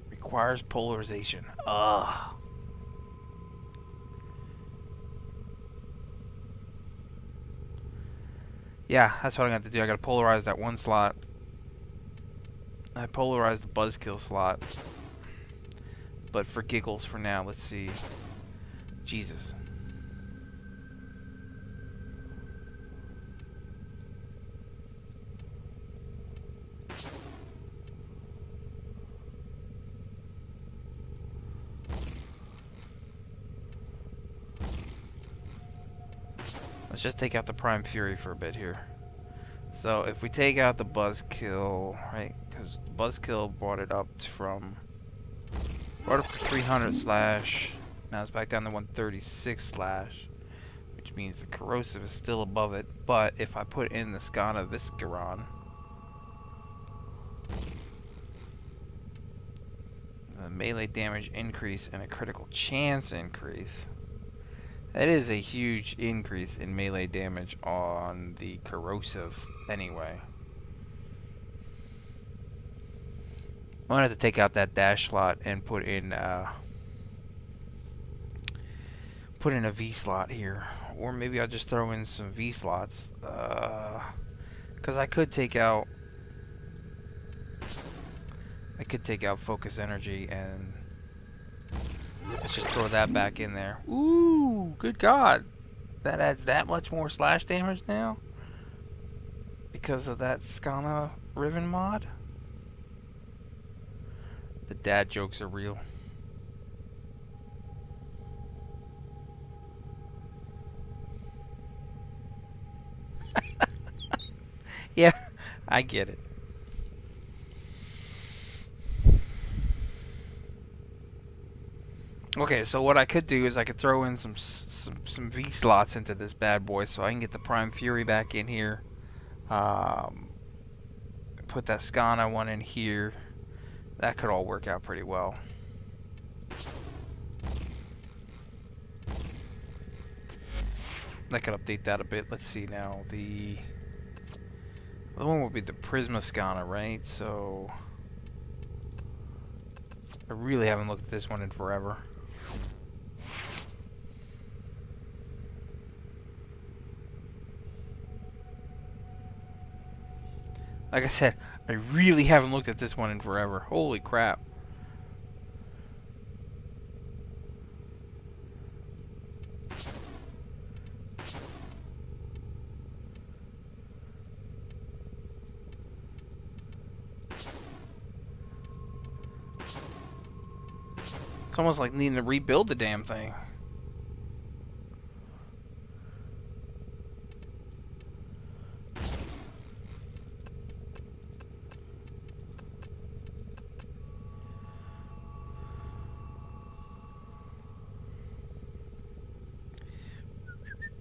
Requires polarization. Ugh. Yeah, that's what I'm going to have to do. I got to polarize that one slot. I polarized the Buzzkill slot. But for giggles for now, let's see. Jesus. Let's just take out the Prime Fury for a bit here. So if we take out the Buzzkill, right? Because Buzzkill brought it up from... Brought up to 300 slash. Now it's back down to 136 slash. Which means the corrosive is still above it. But if I put in the Skana Visceron, the melee damage increase and a critical chance increase. That is a huge increase in melee damage on the corrosive anyway. I'm gonna have to take out that dash slot and put in a V slot here. or maybe I'll just throw in some V slots. Because I could take out focus energy and let's just throw that back in there. Ooh, good God. That adds that much more slash damage now? Because of that Skana Riven mod? The dad jokes are real. Yeah, I get it. Okay, so what I could do is I could throw in some V slots into this bad boy, so I can get the Prime Fury back in here. Put that Skana one in here. That could all work out pretty well. I could update that a bit. Let's see now. The other one will be the Prisma Skana, right? So I really haven't looked at this one in forever. Like I said, I really haven't looked at this one in forever. Holy crap. It's almost like needing to rebuild the damn thing.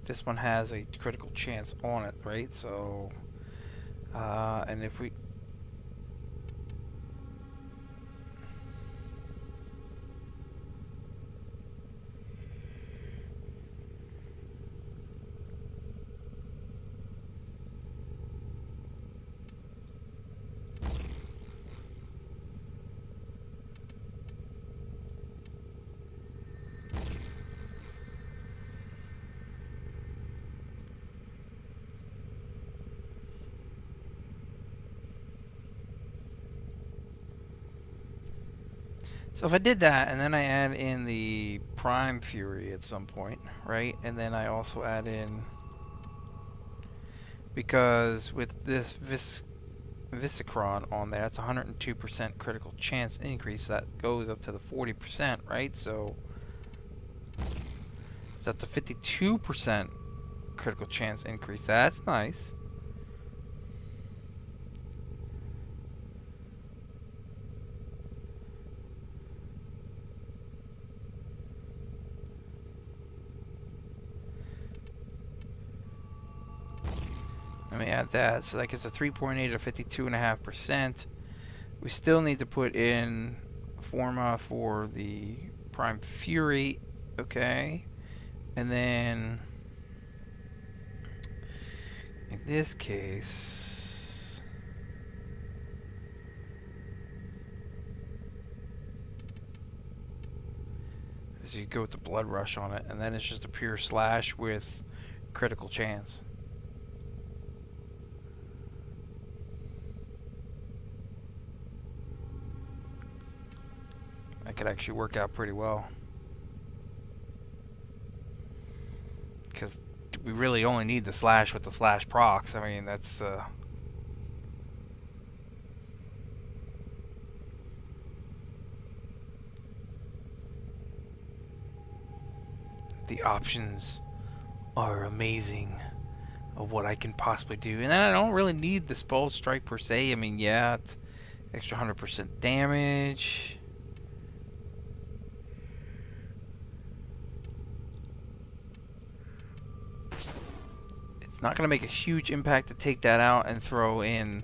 This one has a critical chance on it, right? So, and if we... So if I did that, and then I add in the Prime Fury at some point, right? And then I also add in... Because with this Visicron on there, that's 102% critical chance increase. That goes up to the 40%, right? So it's up to 52% critical chance increase. That's nice. Let me add that. So that gets a 3.8 or 52.5%. We still need to put in Forma for the Prime Fury. Okay. And then in this case, as you go with the Blood Rush on it, and then it's just a pure slash with critical chance. That could actually work out pretty well. Because we really only need the slash with the slash procs. I mean, that's... the options are amazing of what I can possibly do. And then I don't really need the Spell Strike per se. I mean, yeah, it's extra 100% damage. It's not going to make a huge impact to take that out and throw in.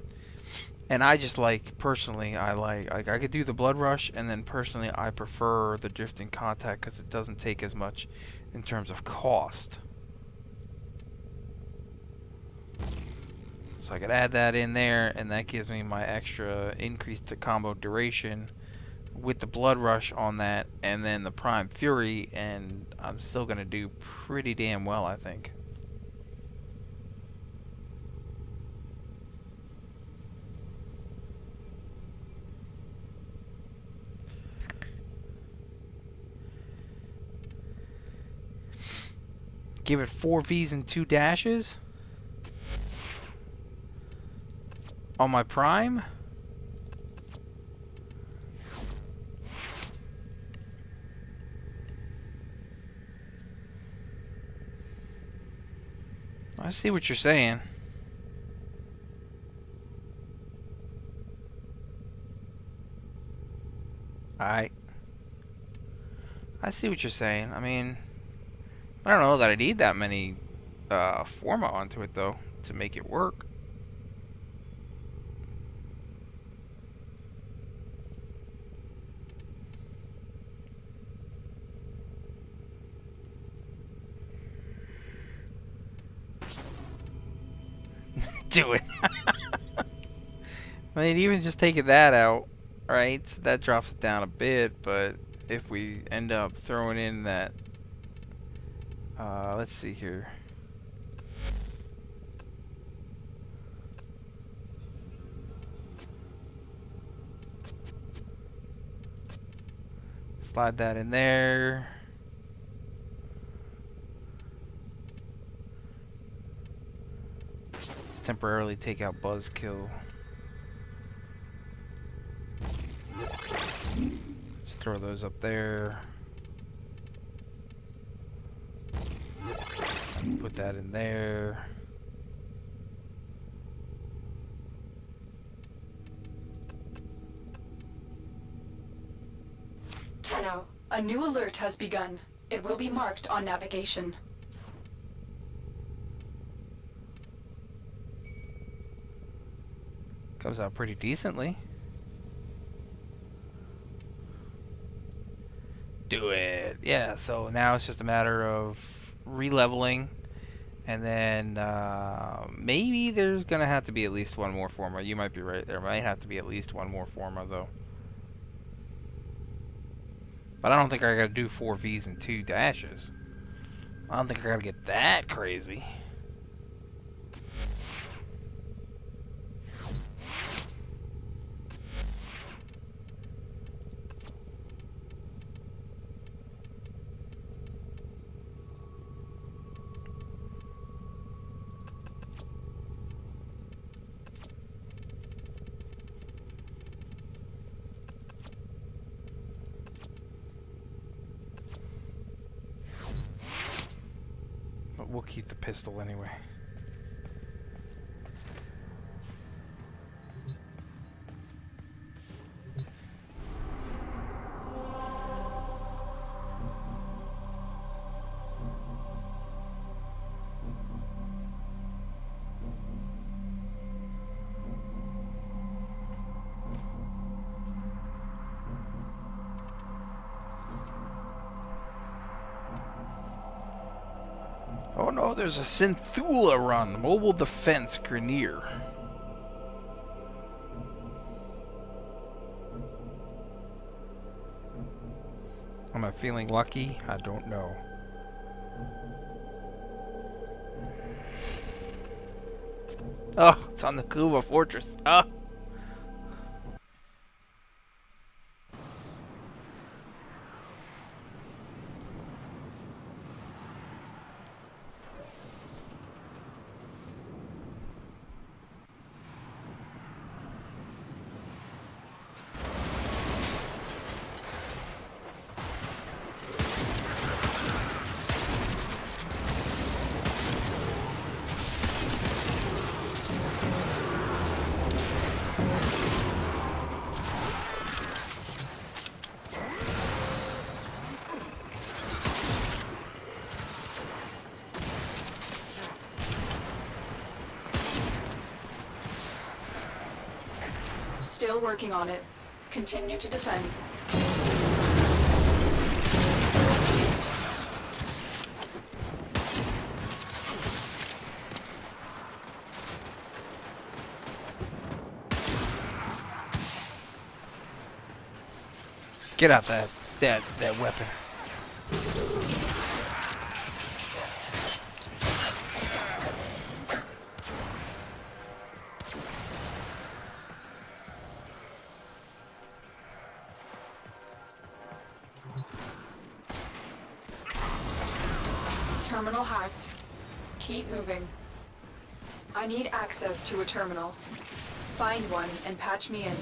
And I just like, personally, I could do the Blood Rush, and then personally I prefer the Drifting Contact because it doesn't take as much in terms of cost. So I could add that in there, and that gives me my extra increase to combo duration with the Blood Rush on that, and then the Prime Fury, and I'm still gonna do pretty damn well, I think. Give it 4 Vs and 2 dashes on my Prime. I see what you're saying. I see what you're saying. I mean, I don't know that I need that many forma onto it, though, to make it work. Do it. I mean, even just taking that out, right? So that drops it down a bit, but if we end up throwing in that, let's see here. Slide that in there. Let's temporarily take out Buzzkill. Let's throw those up there. Put that in there. Tenno, a new alert has begun. It will be marked on navigation. Comes out pretty decently. Do it. Yeah, so now it's just a matter of re-leveling, and then maybe there's gonna have to be at least one more forma. You might be right. There might have to be at least one more forma, though. But I don't think I gotta do 4 Vs and 2 dashes. I don't think I gotta get that crazy. We'll keep the pistol anyway. Oh no, there's a Synthula run. Mobile Defense Grenier. Am I feeling lucky? I don't know. Oh, it's on the Kuva Fortress. Ah. Still working on it. Continue to defend. Get out that weapon. Terminal hacked. Keep moving. I need access to a terminal. Find one and patch me in.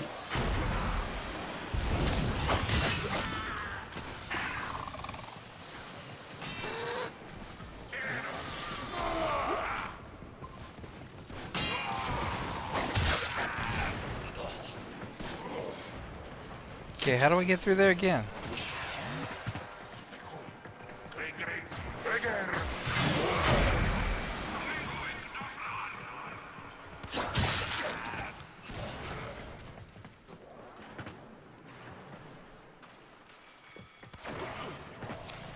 Okay, how do we get through there again?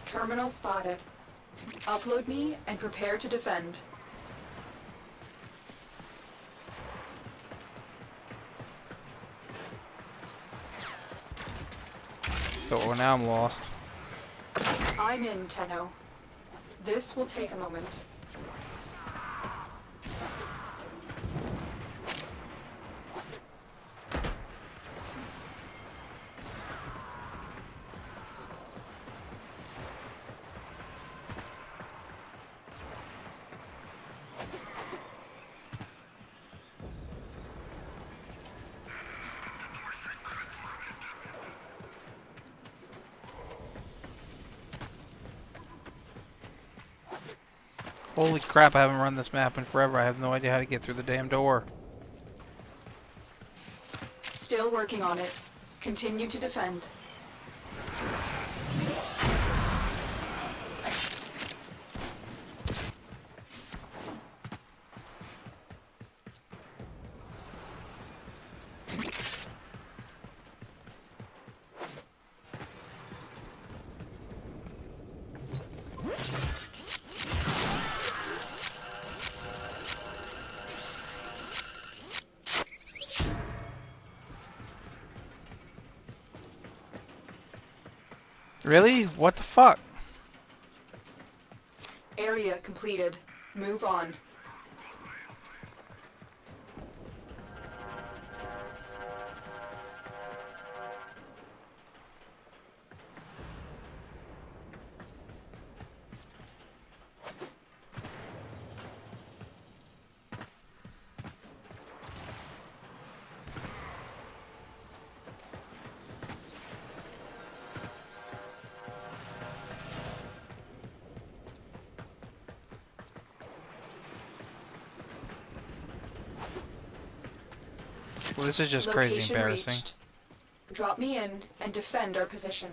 Terminal spotted. Upload me and prepare to defend. Oh, now I'm lost. I'm in, Tenno. This will take a moment. Holy crap, I haven't run this map in forever. I have no idea how to get through the damn door. Still working on it. Continue to defend. Really? What the fuck? Area completed. Move on. Well, this is just crazy Location embarrassing. reached. Drop me in and defend our position.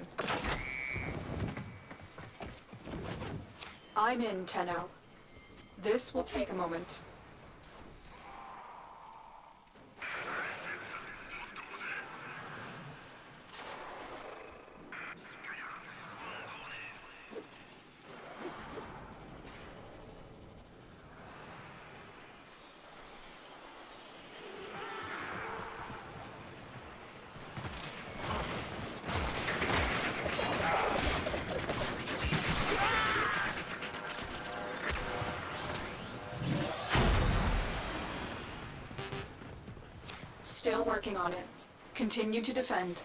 I'm in, Tenno. This will take a moment. Still working on it. Continue to defend.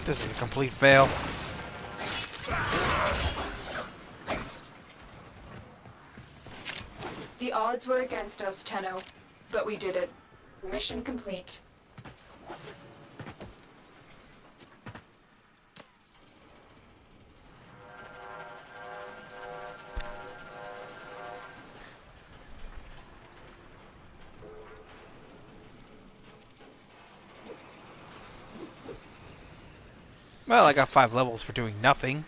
This is a complete fail. The odds were against us, Tenno, but we did it. Mission complete. Well, I got 5 levels for doing nothing.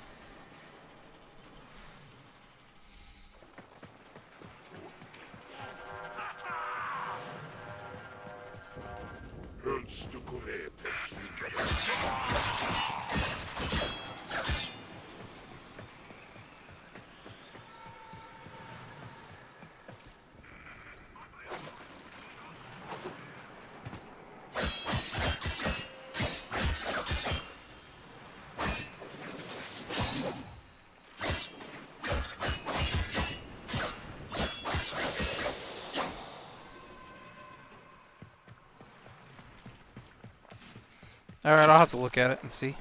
Alright, I'll have to look at it and see.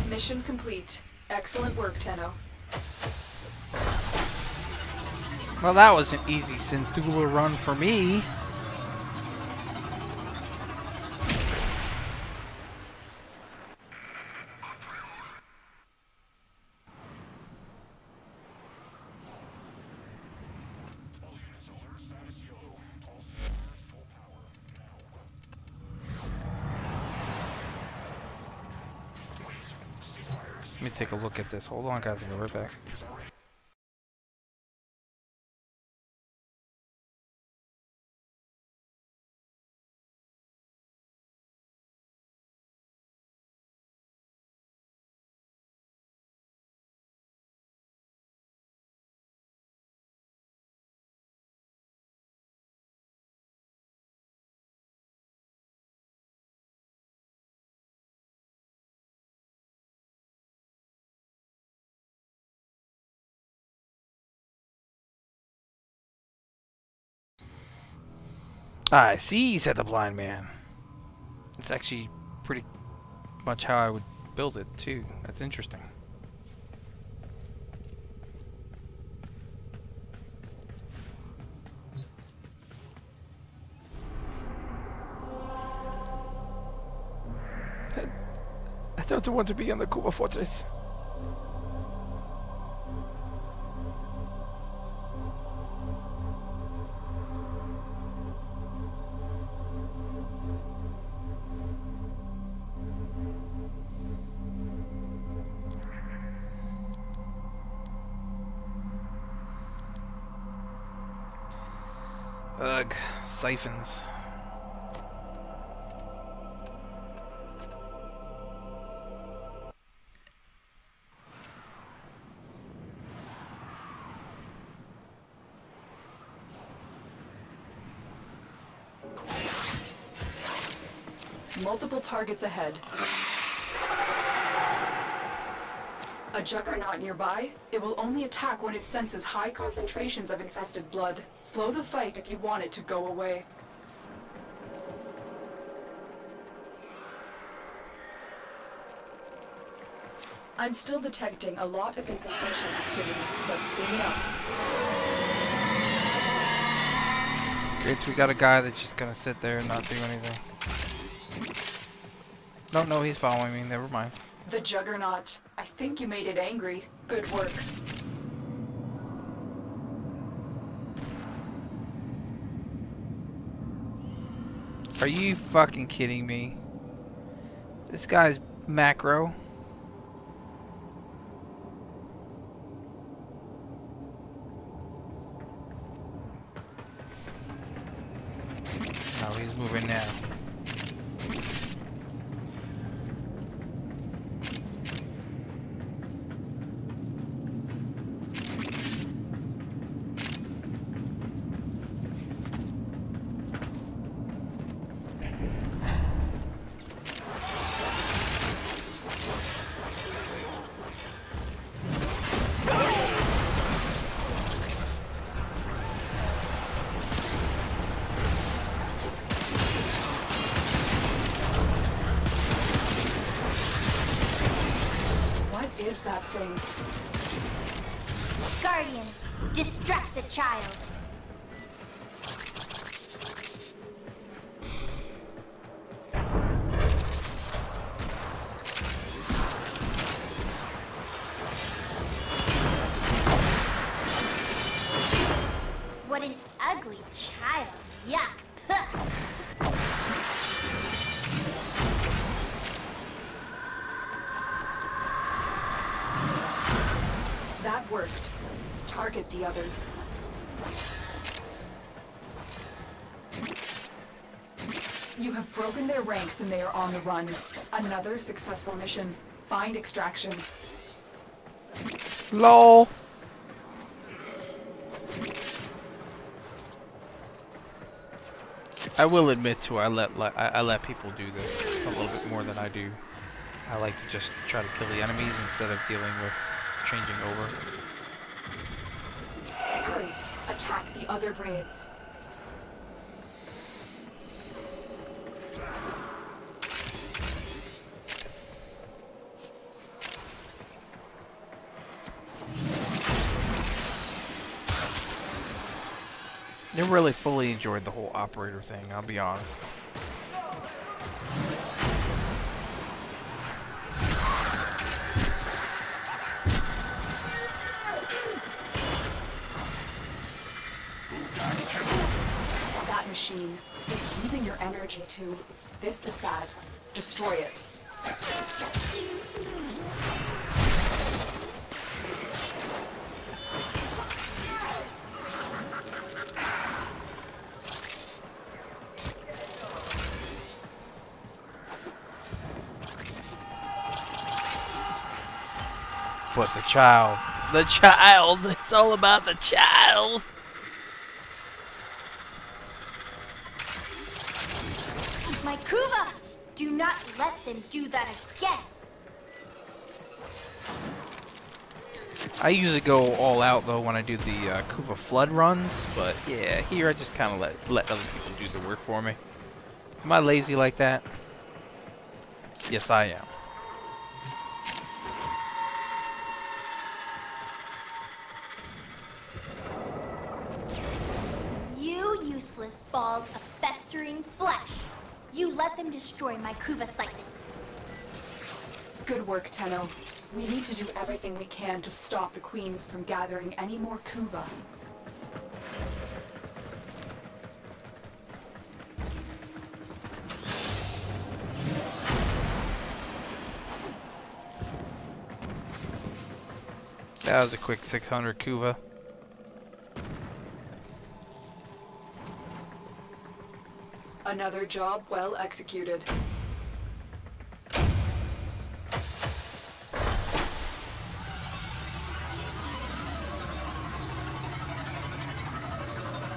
Mission complete. Excellent work, Tenno. Well, that was an easy Synthula run for me. Let me take a look at this. Hold on, guys. I'll be right back. I see, said the blind man. It's actually pretty much how I would build it, too. That's interesting. I don't want to be on the Kuba Fortress. Ugh, siphons. Multiple targets ahead. A juggernaut nearby? It will only attack when it senses high concentrations of infested blood. Slow the fight if you want it to go away. I'm still detecting a lot of infestation activity. Let's clean it up. Great, so we got a guy that's just gonna sit there and not do anything. No, he's following me. Never mind. The juggernaut. I think you made it angry. Good work. Are you fucking kidding me? This guy's macro. Oh, he's moving now. Is that thing? Guardians, distract the child. What an ugly child. Yuck. That worked. Target the others. You have broken their ranks and they are on the run. Another successful mission. Find extraction. LOL. I will admit to I let people do this a little bit more than I do. I like to just try to kill the enemies instead of dealing with changing over. Hurry, attack the other braids. Never really fully enjoyed the whole operator thing, I'll be honest. That machine, it's using your energy too. This is bad. Destroy it. But the child, it's all about the child. My Kuva! Do not let them do that again! I usually go all out though when I do the Kuva flood runs, but yeah, here I just kind of let other people do the work for me. Am I lazy like that? Yes, I am. You useless balls of festering flesh! You let them destroy my Kuva site. Good work, Tenno. We need to do everything we can to stop the queens from gathering any more Kuva. That was a quick 600 Kuva. Another job well executed.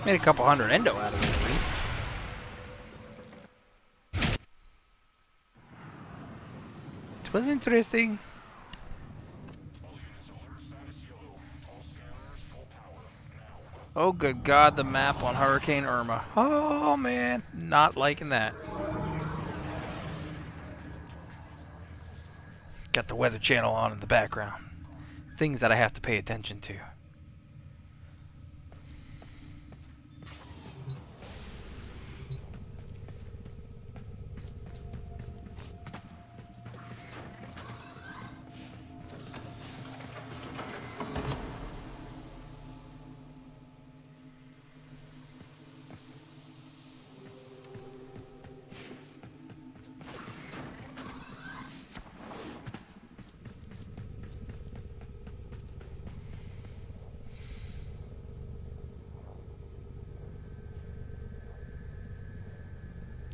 Made a couple hundred endo out of it at least. It was interesting. Oh good God, the map on Hurricane Irma. Oh man, not liking that. Got the Weather Channel on in the background. Things that I have to pay attention to.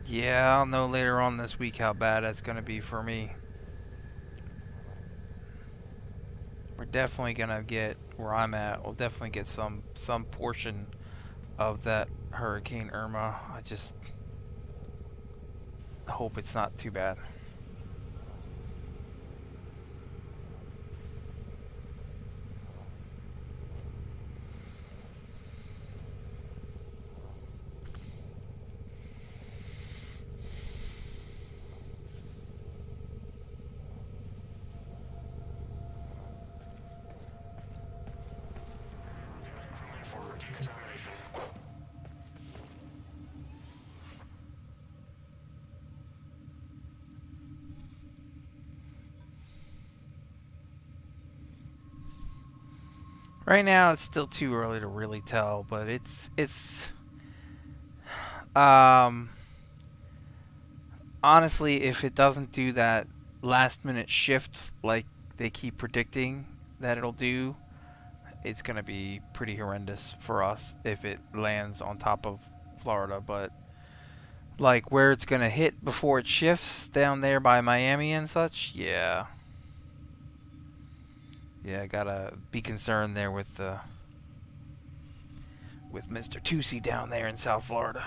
Yeah, I'll know later on this week how bad that's going to be for me. We're definitely going to get where I'm at. We'll definitely get some portion of that Hurricane Irma. I just hope it's not too bad. Right now, it's still too early to really tell, but it's honestly, if it doesn't do that last minute shift like they keep predicting that it'll do, it's gonna be pretty horrendous for us if it lands on top of Florida. But like where it's gonna hit before it shifts down there by Miami and such, yeah. Yeah, I gotta be concerned there with Mr. Tusi down there in South Florida.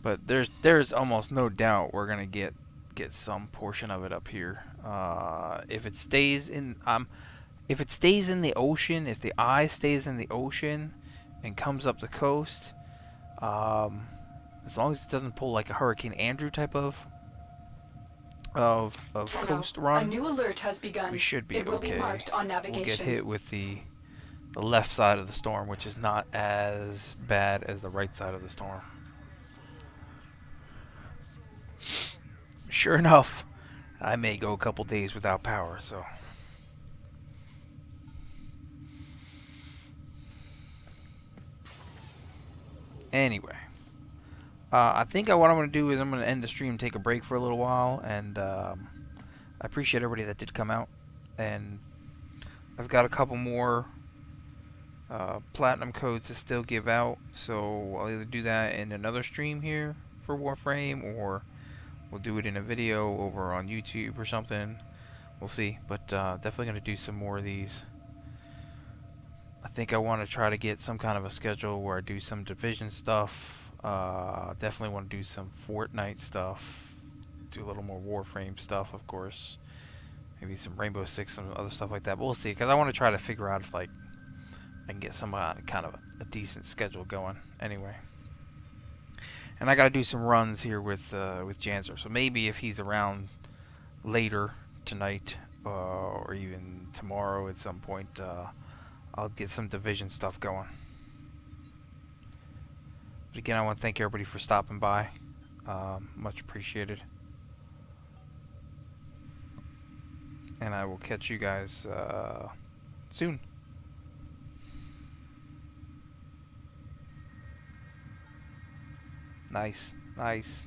But there's almost no doubt we're gonna get some portion of it up here. If it stays in the ocean, if the eye stays in the ocean and comes up the coast, as long as it doesn't pull like a Hurricane Andrew type of Tenno, coast a run, new alert has begun. we should be It will okay. be marked on navigation. We'll get hit with the left side of the storm, which is not as bad as the right side of the storm. Sure enough, I may go a couple days without power, so. Anyway, I think what I'm going to do is I'm going to end the stream, take a break for a little while, and I appreciate everybody that did come out. And I've got a couple more platinum codes to still give out, so I'll either do that in another stream here for Warframe, or we'll do it in a video over on YouTube or something. We'll see, but definitely going to do some more of these. I think I want to try to get some kind of a schedule where I do some Division stuff. Definitely want to do some Fortnite stuff. Do a little more Warframe stuff, of course. Maybe some Rainbow Six, some other stuff like that. But we'll see, because I want to try to figure out if like I can get some kind of a decent schedule going. Anyway, and I got to do some runs here with Janzer. So maybe if he's around later tonight or even tomorrow at some point, I'll get some Division stuff going. But again, I want to thank everybody for stopping by. Much appreciated. And I will catch you guys soon. Nice, nice.